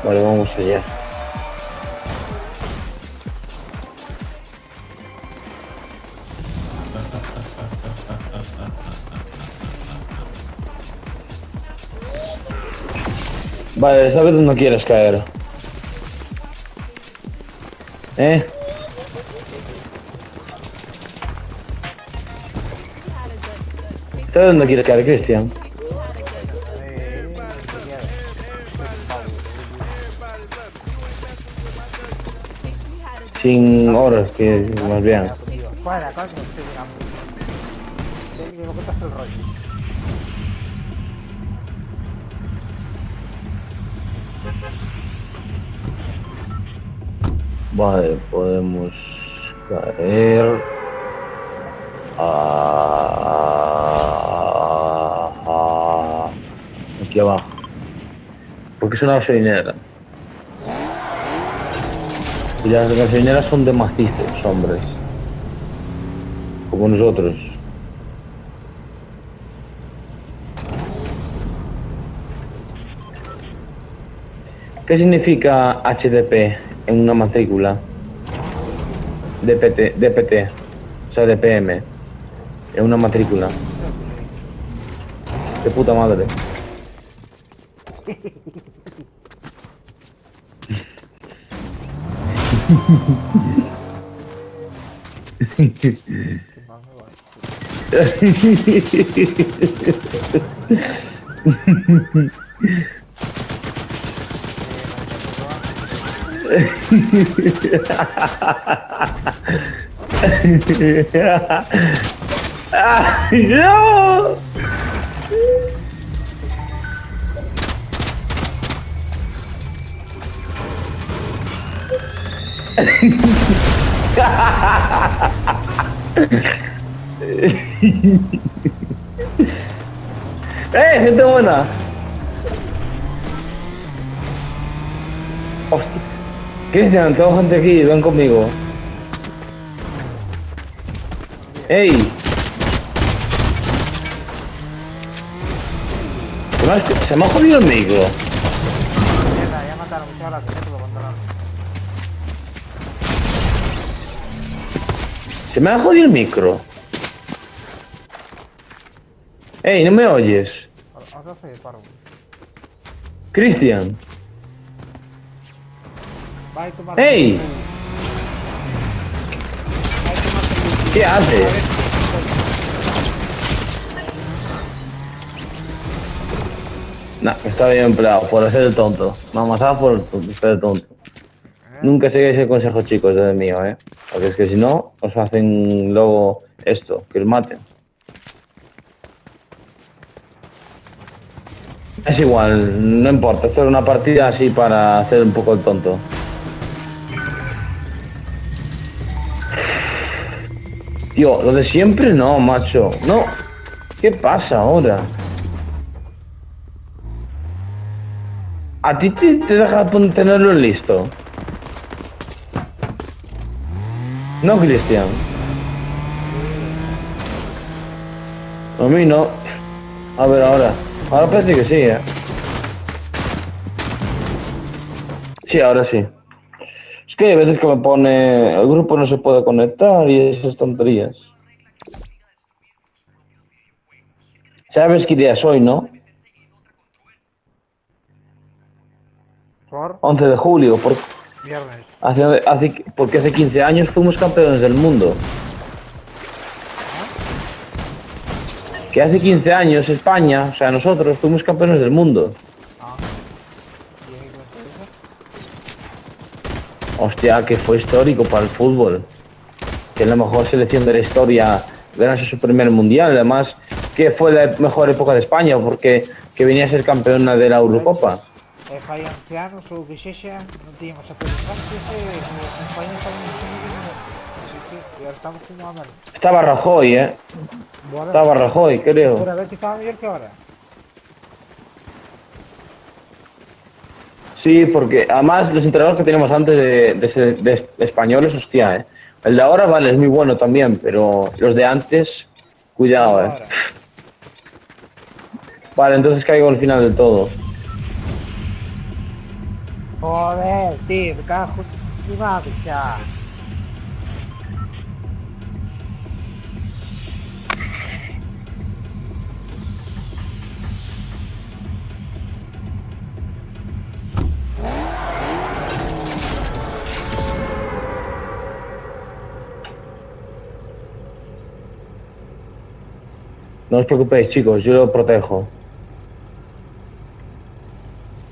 Vale, vamos allá. Vale, sabes dónde quieres caer. ¿Sabes dónde quieres caer, Cristian? Sin horas, que más bien. Fuera, coño, estoy llegando. Que me cortas el rollo. Vale, podemos caer. Aquí abajo. Porque es una gasolinera. Y las gasolineras son de macizos, hombres. Como nosotros. ¿Qué significa HDP en una matrícula? DPT, o sea, DPM. En una matrícula. De puta madre. ¡No! Gente buena. Hostia. Cristian, tengo gente aquí, ven conmigo. ¡Ey! Se me ha jodido el micro. Mierda, ya mataron, muchas gracias, ya te lo contarán. Se me ha jodido el micro. ¡Ey, no me oyes! Ahora soy el paro. Cristian. Va a tomar. ¡Ey! ¿Qué haces? Nah, está bien empleado, por hacer el tonto. Me ha matado por hacer el tonto. Nunca seguís el consejo, chicos, de mío, ¿eh? Porque es que si no, os hacen luego esto, que os maten. Es igual, no importa, esto es una partida así para hacer un poco el tonto. Tío, lo de siempre no, macho. No. ¿Qué pasa ahora? ¿A ti te deja tenerlo listo? No, Cristian. A mí no. A ver, ahora. Ahora parece que sí, ¿eh? Sí, ahora sí. Es que hay veces que me pone... El grupo no se puede conectar y esas tonterías. ¿Sabes qué día es hoy, no? Por 11 de julio, viernes. porque hace 15 años fuimos campeones del mundo. Que hace 15 años España, o sea, nosotros fuimos campeones del mundo. Ah. ¿Y ahí cómo está eso? Hostia, que fue histórico para el fútbol. Que es la mejor selección de la historia, ganarse su primer mundial. Además, que fue la mejor época de España, porque que venía a ser campeona de la Eurocopa. Fai ancianos ou que sexa, non tiñamos aterrizaje, en España estábamos así que ahora estamos como a merda. Estaba Rajoy, ¿eh? Bora. Estaba Rajoy, creo. Pero a ver que estaba mellor que ahora. Sí, porque además los entrenadores que teníamos antes de españoles, hostia, ¿eh? El de ahora, vale, es muy bueno también, pero los de antes, cuidado, ¿eh? Ahora. Vale, entonces caigo al final del todo. Joder, tío, me cago en mi madre xa. No os preocupéis, chicos, yo lo protejo.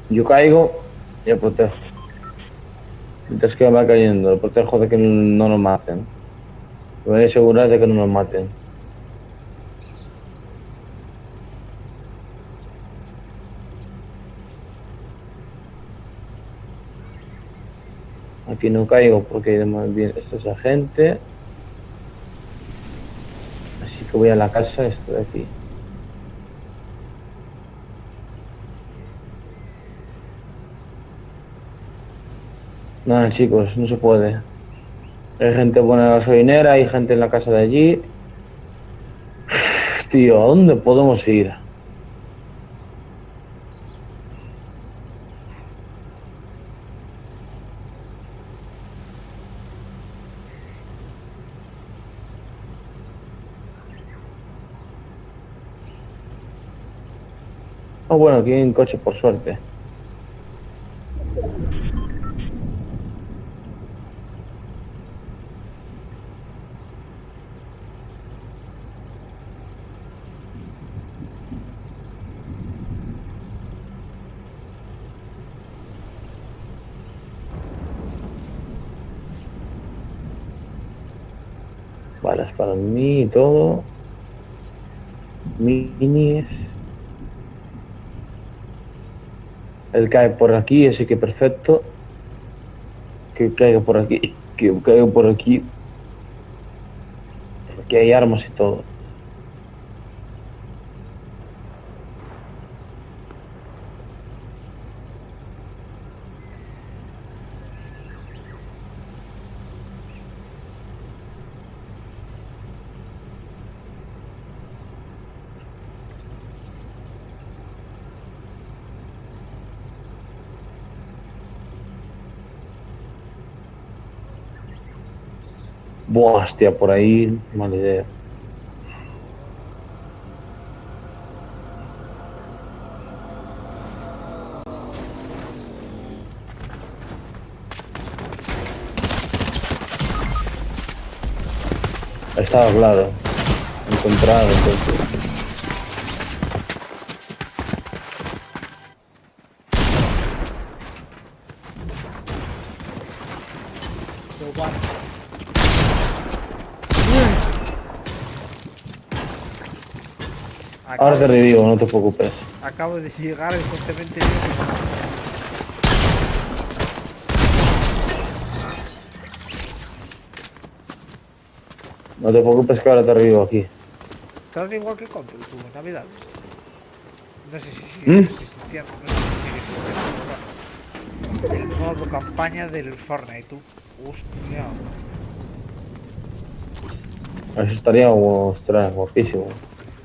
Yo caigo y lo protejo. Mientras que va cayendo, lo protejo de que no nos maten. Me voy a asegurar de que no nos maten. Aquí no caigo porque además bien esta es la gente. Así que voy a la casa, esto de aquí. Nada, chicos, no se puede. Hay gente buena en la gasolinera, hay gente en la casa de allí. Tío, ¿a dónde podemos ir? Oh, bueno, aquí hay un coche, por suerte. Balas para mí y todo. Minis. Él cae por aquí, así que perfecto. Que caiga por aquí, que caiga por aquí. Aquí hay armas y todo. Buah, hostia, por ahí, mala idea. Estaba claro. Encontrar, entonces. vale. Ahora te revivo, no te preocupes. Acabo de llegar al cementerio. No te preocupes que ahora te revivo aquí. Estás igual que Control, tú, en Navidad. No sé si ¿Mm? sigue existiendo, no sé si sigue existiendo. El modo campaña del Fortnite, tú. Hostia. Eso estaría ostras, guapísimo.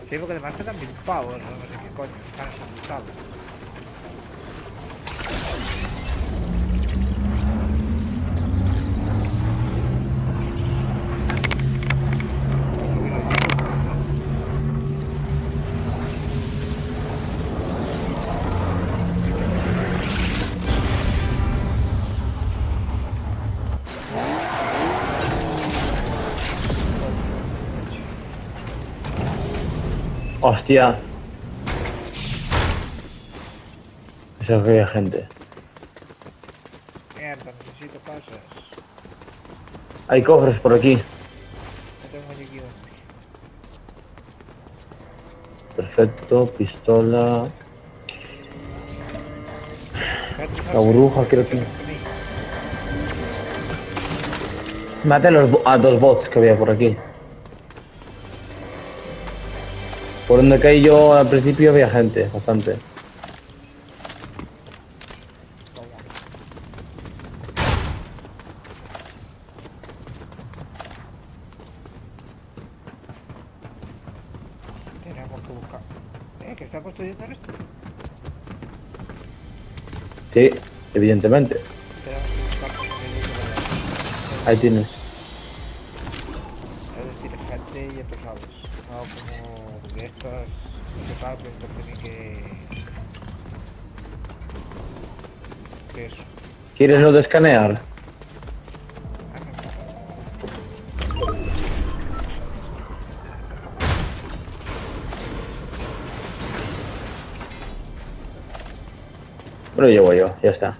Sí, porque además te dan 1000 pavos, no sé qué coño, están asustando. Hostia. Eso es que hay gente. Mierda, necesito cosas. Hay cofres por aquí. No tengo ni guión. Perfecto, pistola. La burbuja creo que... Mate a dos bots que había por aquí. Por donde caí yo al principio había gente, bastante. Tenemos que buscar. ¿Que está construyendo esto? Sí, evidentemente. Tenemos que buscar por medio de la... Ahí tienes. Es decir, gente y tú sabes. No como de estas... Que tal, pues esto tiene que eso. ¿Quieres lo de escanear? Lo llevo yo, ya está.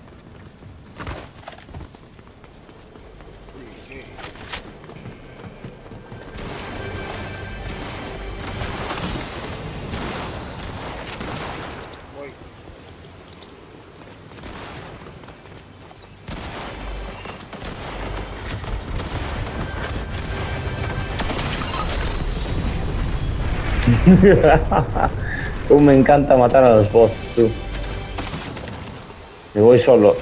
Voy. Me encanta matar a los bots, tú. Me voy solo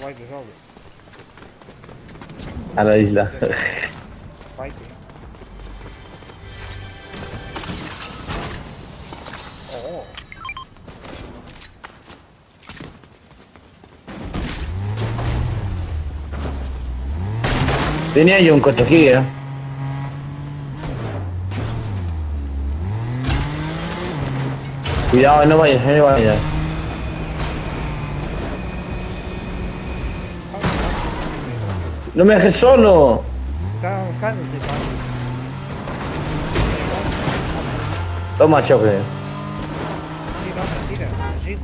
Voy de solo. a la isla. Fighting. Oh. Tenía yo un coche aquí, Cuidado, no vayas, no vayas. ¡No me dejes solo! Estaba buscando este pan. Toma, choque. Sí, no, mentira. Sí.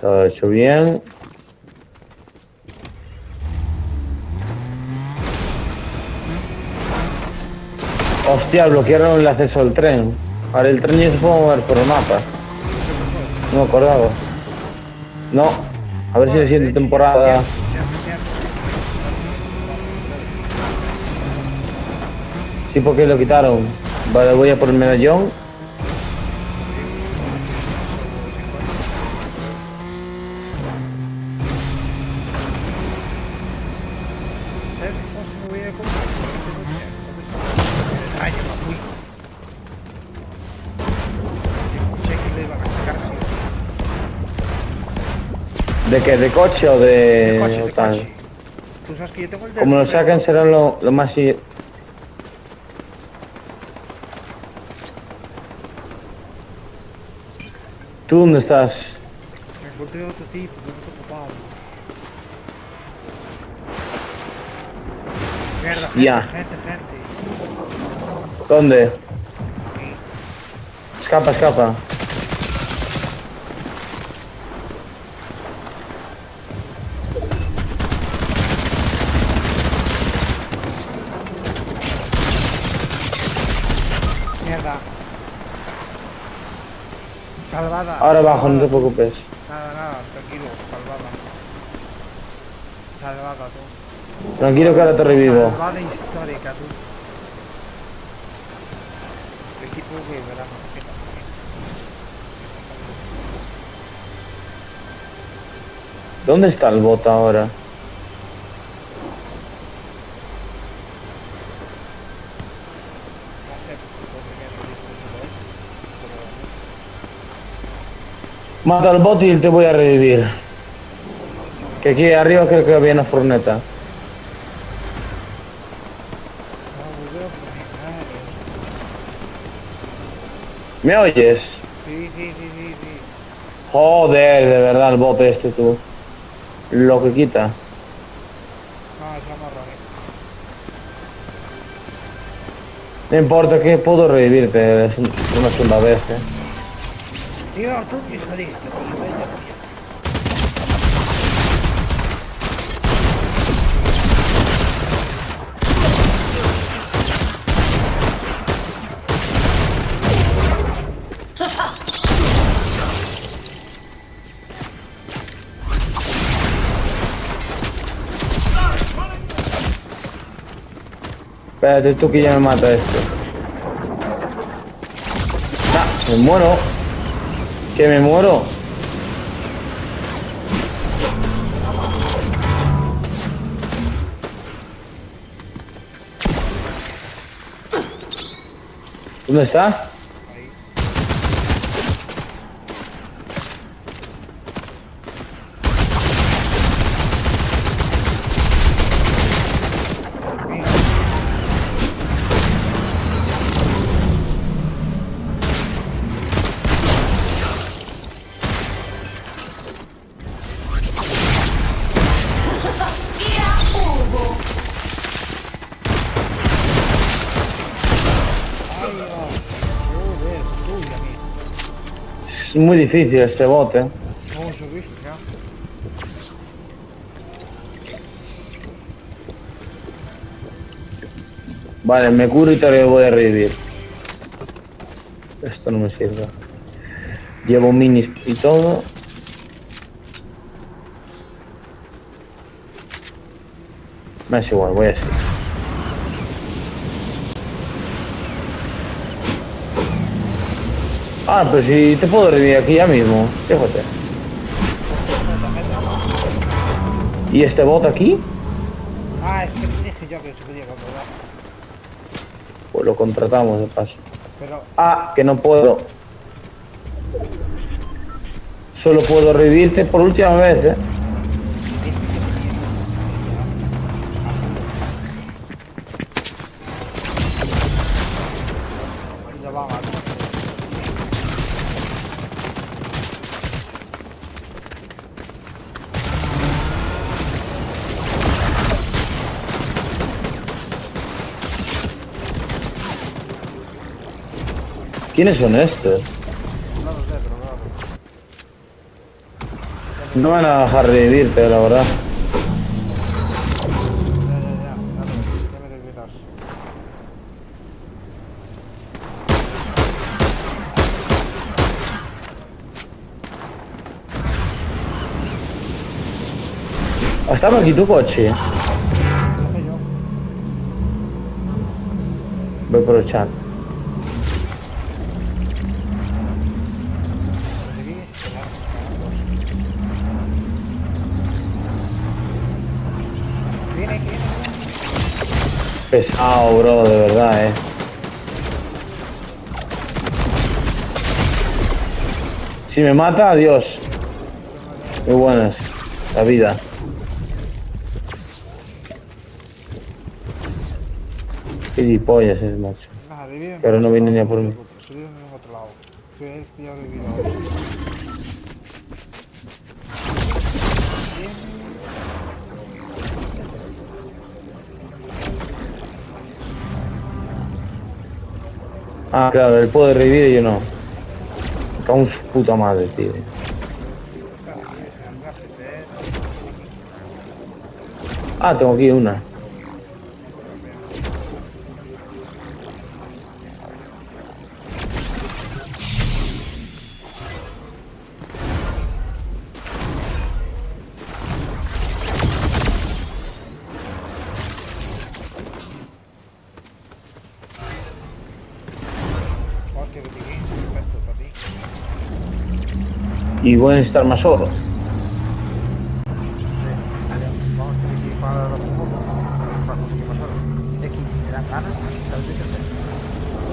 Todo hecho bien. Hostia, bloquearon el acceso al tren. Ahora el tren ya se puede mover por el mapa. No me acordaba. No. A ver si la siguiente temporada... Sí, porque lo quitaron. Vale, voy a por el medallón. ¿De qué? ¿De coche o De coche, de de tal? coche. Tú sabes que yo tengo el de... Como lo saquen será lo más... ¿Tú dónde estás? Me encontré otro tipo, pero no te ocupado. Mierda, gente, Ya. gente. ¿Dónde? Aquí. Escapa, escapa. Mierda. Salvada. Ahora abajo, no te salvada. preocupes. Nada, tranquilo, salvada. Salvada tú. Tranquilo que ahora te revivo. Salvada histórica tú. El equipo que verás, ¿qué tal? ¿Dónde está el bot ahora? No sé, porque me han dicho pero... Mata al bot y te voy a revivir. Que aquí arriba creo que había una furgoneta. No, volveo por mi madre. ¿Me oyes? Sí. Joder, de verdad, el bot este, tú. Lo que quita. No, es la marrón. No importa que puedo revivirte una segunda vez, Tío, tú que saliste, pues vaya. Espérate tú que ya me mata este. Ah, me muero. ¿Que me muero? ¿Dónde está? Ahí. Mira, ahí va. Joder, tuya, mía. Es muy difícil este bot, ¿Cómo subiste, ya? Vale, me curo y te voy a revivir. Esto no me sirve. Llevo minis y todo. Me es igual, voy así. Ah, pero si te puedo revivir aquí ya mismo. Fíjate. ¿Y este bot aquí? Ah, es que te dije yo que se podía controlar. Pues lo contratamos de paso. Pero, Ah, que no puedo. Solo puedo revivirte por última vez, ya va, vale. ¿Quiénes son estos? No lo sé, pero claro. No van a dejar revivirte, la verdad. Ya me olvidas. Estaba aquí tu coche. No sé yo. Voy por el chat. Conseguí esperar. Viene. Pesado, bro, de verdad, Si me mata, adiós. Muy buenas. La vida. Qué gilipollas es, macho. Nada, reviven. Que ahora no viene ni a por mí. Se viven en otro lado. Que este ya ha revivido ahora. Ah, claro, él puede revivir y yo no. Me cago en su puta madre, tío. Ah, tengo aquí una. Hostia, que tiene perfecto para ti. Y voy a necesitar más oro. Vamos a tener que ir para la foto para conseguir más oro. De aquí, te dan ganas, ¿sabes de qué hacer?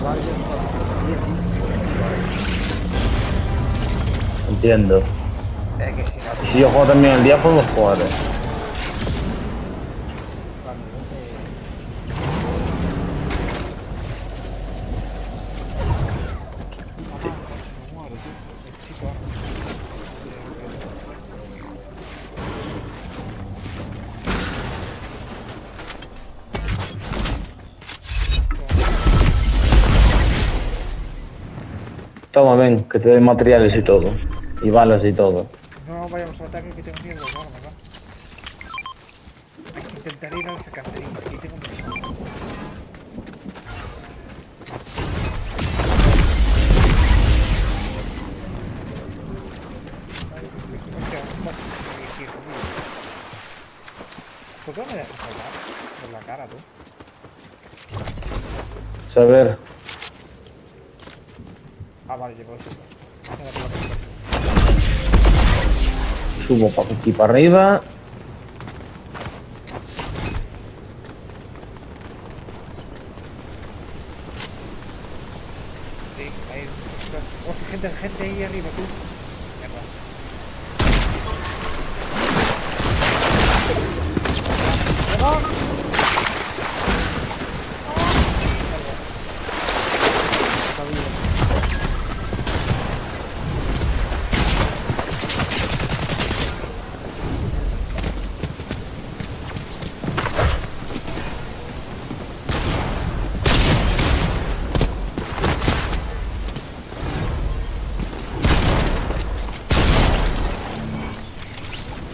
Varios para 10. Entiendo. Que si no, Y si yo juego también al día, podemos jugar. Toma, ven, que te doy materiales y todo. Y balas y todo. no vayamos al ataque que tengo miedo, ¿no? ¿Verdad? Hay que intentar ir al secanterín, aquí tengo miedo. Hostia, ¿por qué no me dejas hablar? Por la cara, tú. Saber. Ah, vale, llevo eso. Subo para aquí para arriba. Sí, ahí. Hostia, gente ahí arriba, tú. Mierda.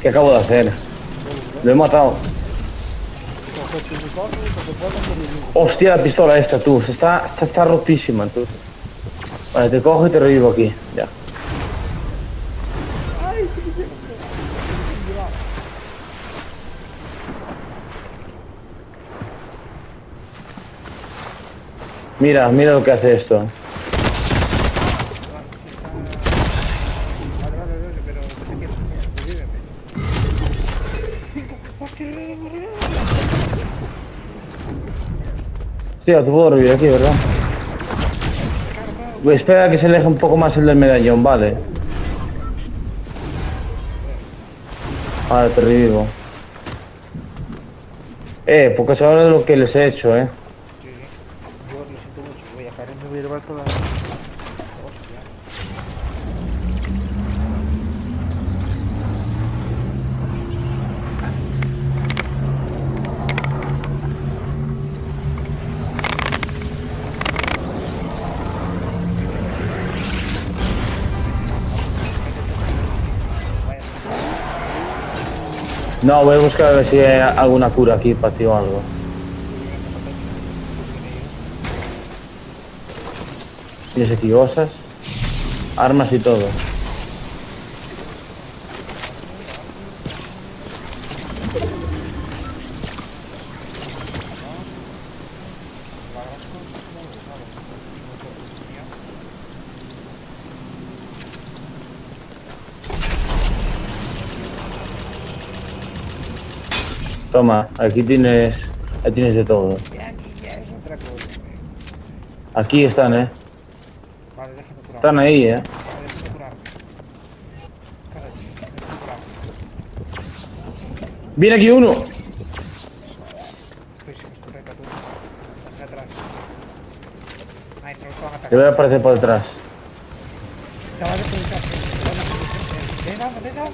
¿Qué acabo de hacer? Lo he matado. Hostia, la pistola esta, tú. Está rotísima, tú. Vale, te cojo y te revivo aquí. Ya. Mira, mira lo que hace esto. Vale, pero ¿qué te quieres hacer? Revíveme. Hostia, revíveme. Sí, te puedo revivir aquí, ¿verdad? Espera que se aleje un poco más el del medallón, vale. Vale, te revivo. Porque es ahora lo que les he hecho, Sí, yo lo siento mucho, voy a caer, me voy a llevar toda la... Hostia. No, voy a buscar a ver si hay alguna cura aquí para ti o algo. Tienes aquí cosas, armas y todo. Toma, aquí tienes de todo. Ya es otra cosa. Aquí están, Vale, déjame curar. Están ahí, Vale, déjame curarme. Cállate, déjame curarme. Viene aquí uno. Estoy sin escopeta, tú. De atrás. Ay, no lo van a Te voy a atacar. aparecer por detrás. Estaba de por detrás. Ven, vamos, ven, vamos.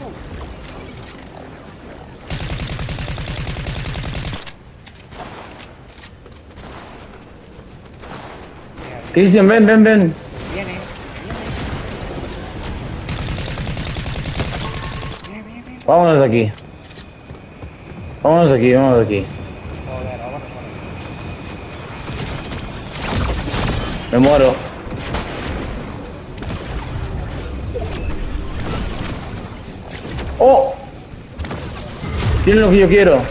Cristian, ven, ven, ven. Viene. Viene. Vámonos de aquí. Vámonos de aquí, vámonos de aquí. Joder, vámonos. Me muero. ¡Oh! Tiene lo que yo quiero.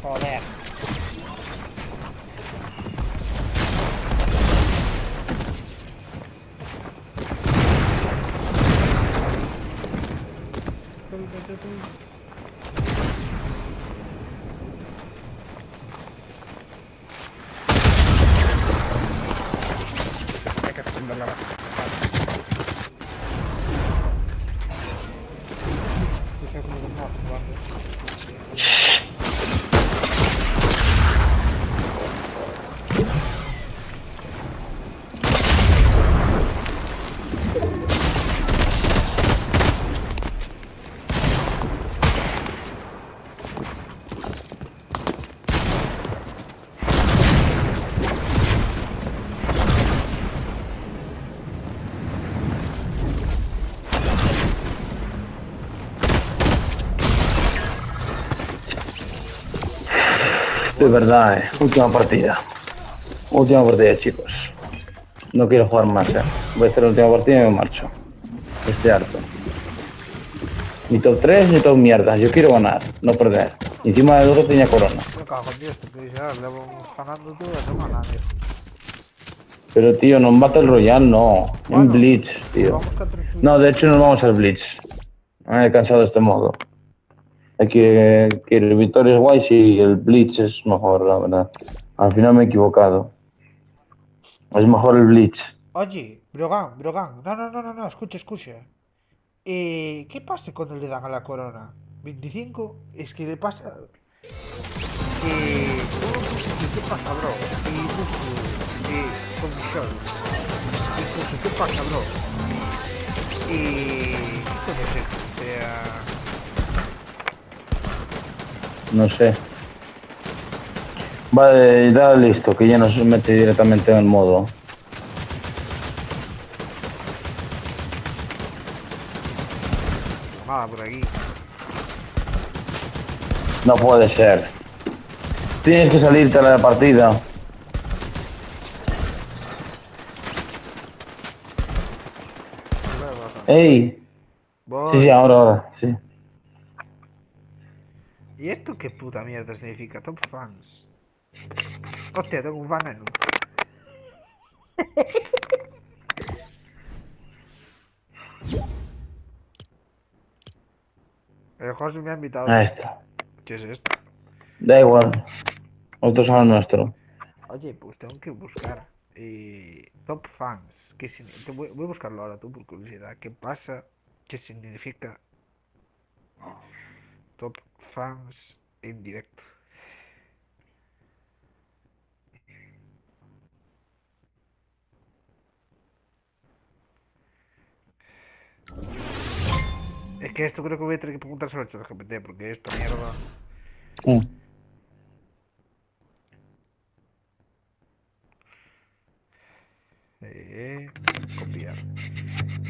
Joder. Hay que extender la base. Escucha como un mouse, ¿vale? De verdad, Última partida. Última partida, chicos. No quiero jugar más, Voy a hacer la última partida y me marcho. Estoy harto. Ni top 3 ni top mierda. Yo quiero ganar, no perder. Y encima de otro tenía corona. Me cago en Dios, te puedes llevar, le vamos ganando toda la semana, tío. Pero tío, no en Battle Royale, no. En Bueno, Blitz, tío. Vamos contra su... No, de hecho nos vamos al Blitz. Me he cansado de este modo. Hay que el Victorious Guay y el Blitz es mejor, la verdad. Al final me he equivocado. Es mejor el Blitz. Oye, Brogan. No, escucha. ¿Qué pasa cuando le dan a la corona? 25, es que le pasa... ¿Qué pasa, bro? Con Michelle. ¿Qué pasa, bro? ¿Qué coño es esto? O sea... No sé. Vale, da listo, que ya nos mete directamente en el modo. Nada, por aquí. No puede ser. Tienes que salirte a la partida. ¡Ey! Voy. Sí, ahora, sí. ¿Y esto qué puta mierda significa? Top fans. Hostia, tengo un veneno. El José me ha invitado. Ahí está. ¿Qué es esto? Da igual. Nosotros somos nuestro. Oye, pues tengo que buscar top fans. Voy a buscarlo ahora tú por curiosidad. ¿Qué pasa? ¿Qué significa top fans en directo? Es que esto creo que voy a tener que preguntárselo al ChatGPT porque esta mierda. Copiar.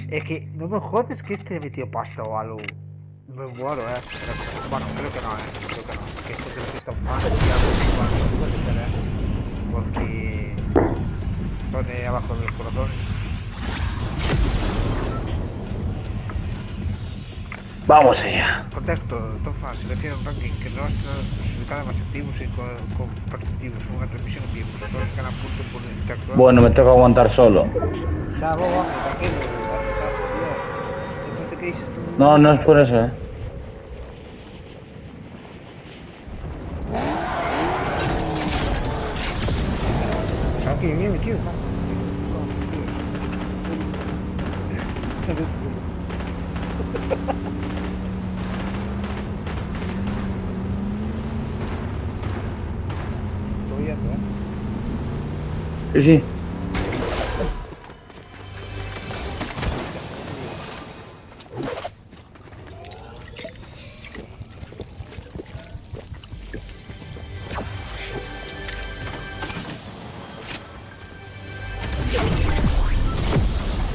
Es que no me jodes que este le metió pasta o algo. Me muero, Pero, bueno, creo que no, Creo que no. Que esto creo que está mal. Bueno, puede ser, Porque pone abajo de los corazones. Vamos allá. Contexto, Tofa, selecciona un ranking que no está clasificada más activos y competitivos. Una transmisión en vivo. Los jugadores ganan puntos por interactuar. Bueno, me toca aguantar solo. Ya, vamos, tranquilo. Después de que dices tú... No, no es por eso, Tranquilo, tío. viendo, Sí, sí.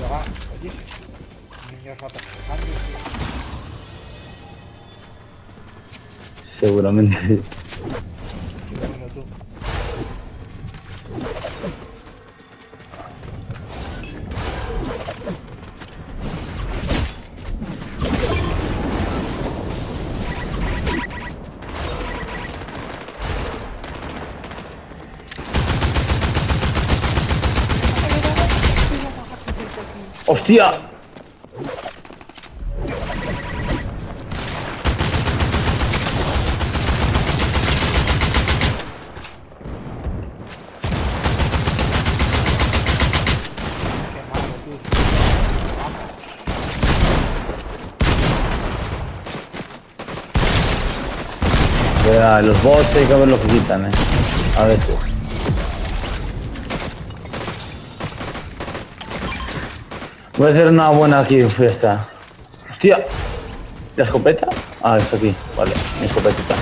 Ya va, oye. Niños ratas fijando. Seguramente. Bueno, tú. ¡Hostia! Qué malo, tú. Verá, los bots hay que ver lo que quitan, A ver tú. Voy a hacer una buena aquí fiesta. ¡Hostia! ¿La escopeta? Ah, está aquí. Vale, mi escopetita.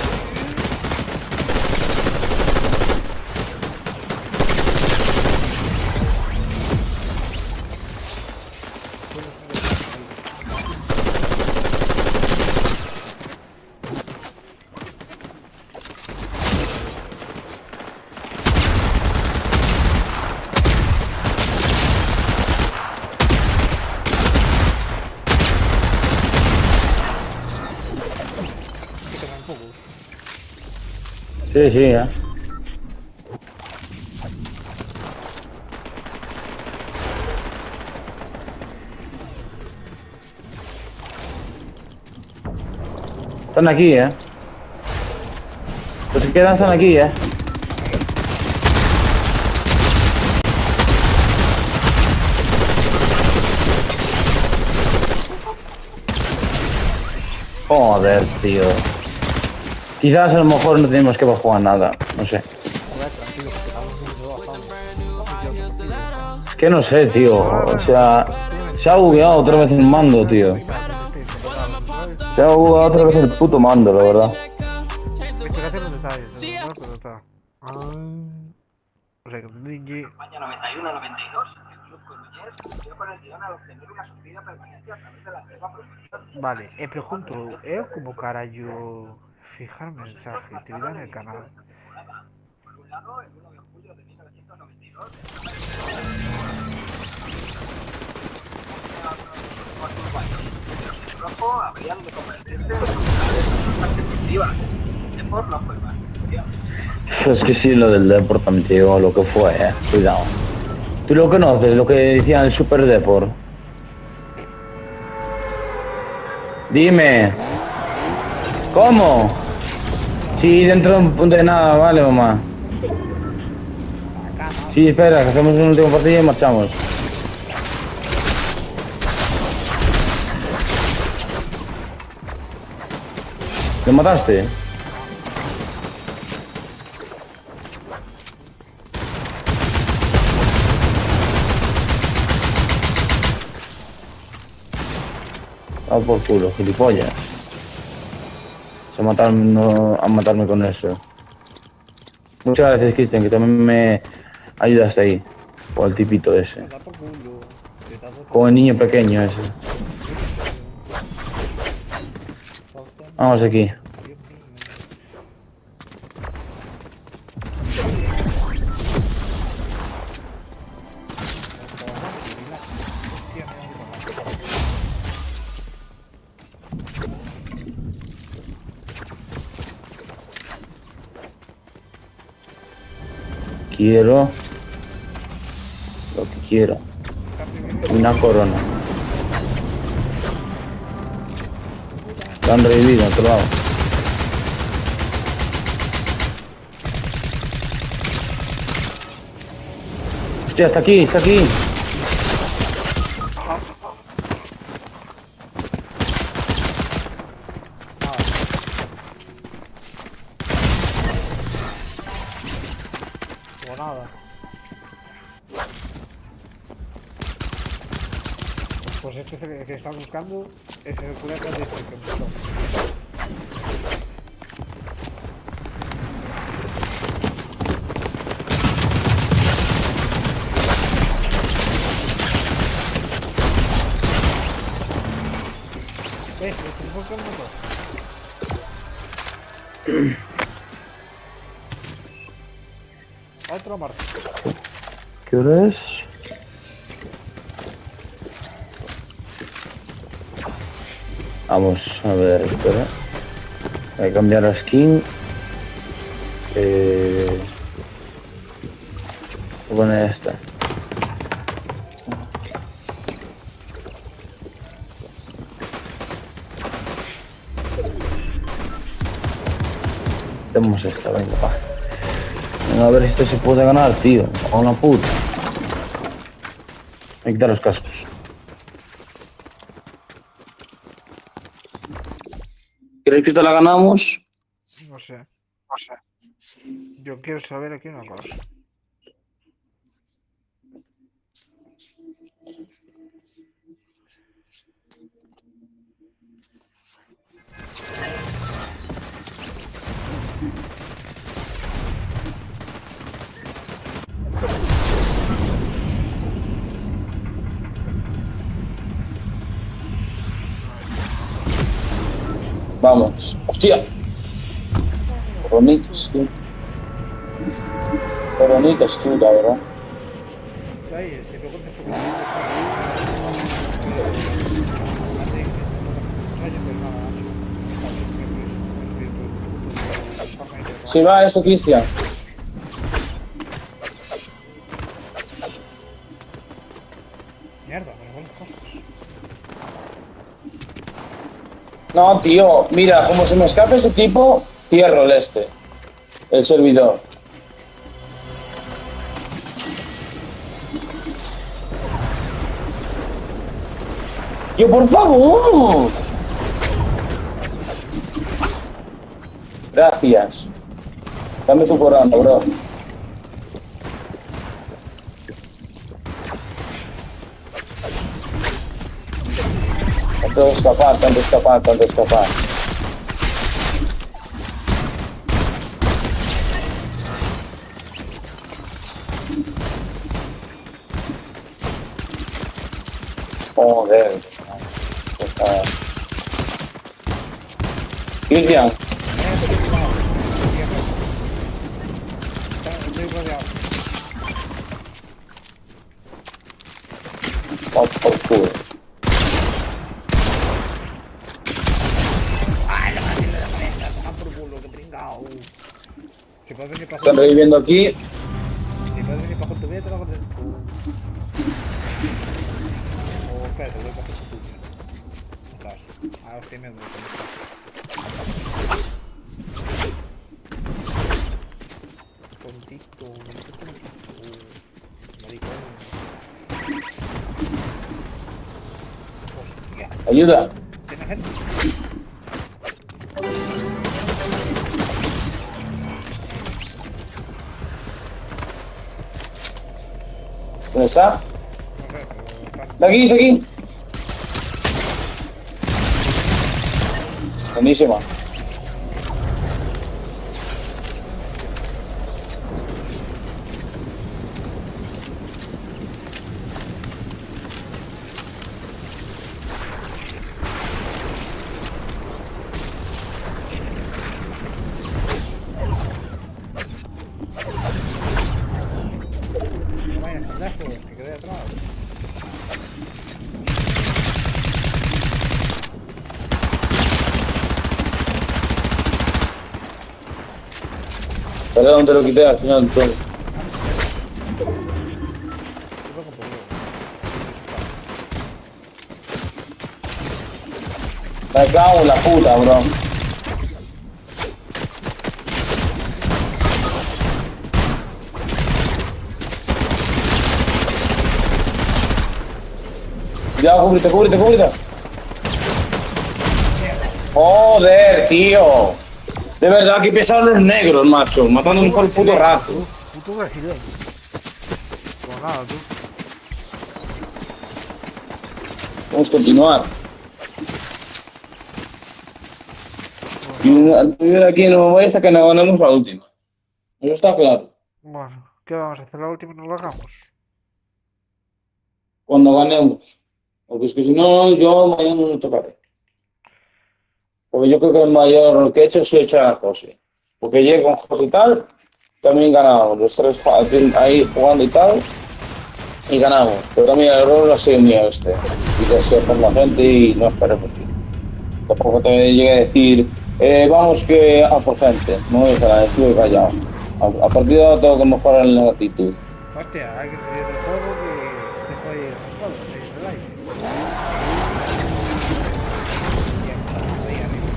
Que te un poco. Sí, sí, Están aquí, Los que quedan están aquí, Joder, tío. Quizás a lo mejor no tenemos que jugar nada, no sé. Joder, tranquilo, que estamos muy bajando. Es que no sé, tío. O sea, se ha bugueado otra vez el mando, tío. Se ha bugueado otra vez el puto mando, la verdad. Fíjate los detalles, ¿no? Pero está. O sea, que Luigi. España 91-92, el club coruñés cumplió con el guión al obtener una sufrida permanencia a través de la nueva promoción. Vale, pregunto, como carallo fijar mensaje, actividad en el canal. Por un lado, el 1 de julio de 1992, los rojo habrían de convertirse en bastante efectivas. Depor no fue más. Es que sí, lo del Depor también te digo lo que fue, Cuidado. ¿Tú lo conoces, lo que decían el Super Depor? Dime. ¿Cómo? Sí, dentro de nada, vale, mamá. Sí, espera, que hacemos un último partido y marchamos. ¿Lo mataste? Ah, por culo, gilipollas. Se mataron a matarme con eso. Muchas gracias, Cristian, que también me ayudaste ahí. O al tipito ese. Como el niño pequeño ese. Vamos aquí. Quiero lo que quiero. Una corona. Lo han revivido a otro lado. Hostia, está aquí, está aquí. hago nada. Pues este es el que está buscando, es el culeta de este que buscó. ¿Ves? Este es buscando todo. Otro muerto. ¿Qué hora es? Vamos a ver, espera. Voy a cambiar la skin. Voy a poner esta. Tenemos esta, venga, va. Venga, a ver si esto se puede ganar, tío. A una puta. Hay que quitar los cascos. ¿Crees que esta la ganamos? No sé. Yo quiero saber aquí una cosa. Vamos. ¡Hostia! Bonitas, sí. Qué bonitas tú, la verdad. Ahí, si luego te Sí, va esto, Cristian. Mierda, pero bueno, cosas. No, tío, mira, como se me escape este tipo, cierro el servidor. ¡Yo, por favor! Gracias. Dame tu corando, bro. Tanto escapar. Joder. Cristian. Estoy rodeado. Vamos por culo. Si puedes venir para Están reviviendo aquí. Si puedes venir para junto, te lo hago de... O espérate, voy para junto tuyo. Atrás. Ahora estoy viendo cómo está. Tontito. Maricón. Hostia. Ayuda. ¿Tiene gente? ¿Dónde está? No sé, pero... Está aquí. Buenísima. No vayas tan lejos, que quedé atrás. Perdón, te lo quité al final todo. Me cago en la puta, bro. Ya, cúbrete. Joder, tío. De verdad que pesaron los negros, macho. Matándome por el puto rato. Puto brasileño. Pues nada, tú. Vamos a continuar. Pues Y nada. al vivir aquí no me voy hasta que no ganemos la última. Eso está claro. Bueno, ¿qué vamos a hacer? La última y nos la hagamos. Cuando ganemos. Porque es que si no, yo mañana no tocaré. Porque yo creo que el mayor que he hecho es echar a José. Porque llegué con José y tal, también ganamos. Los tres ahí jugando y tal, y ganamos. Pero también el error ha sido mío este. Y que se por la gente y no esperé por ti. Tampoco te llegué a decir, vamos que a por gente. No dije nada, estuve callado. A partir de ahora tengo que mejorar en la actitud. Hostia, hay que salir del juego que se puede ir rascado, seguir el aire. Y ya está, ahí arriba.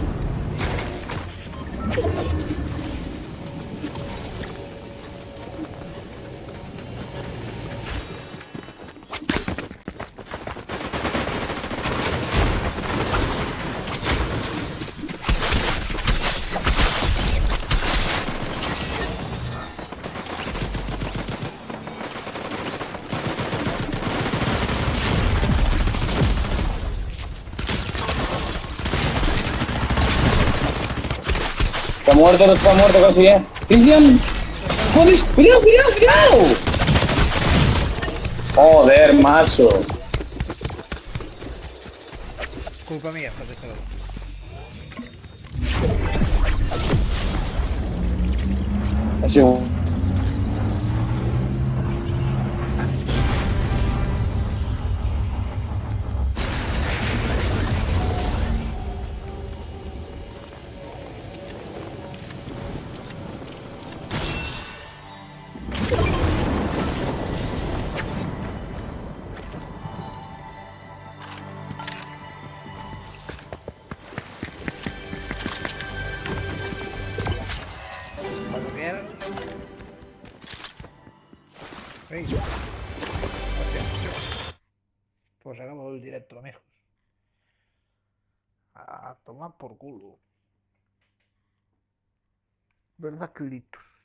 No está muerto casi, Cristian, joder, cuidado, cuidado, cuidado. Joder, macho. Culpa mía, joder, todo. Ha sido Cuando quieran. ¿Veis? Hostia. Pues acabo el directo, amigos. A tomar por culo. ¿Verdad, Clitos?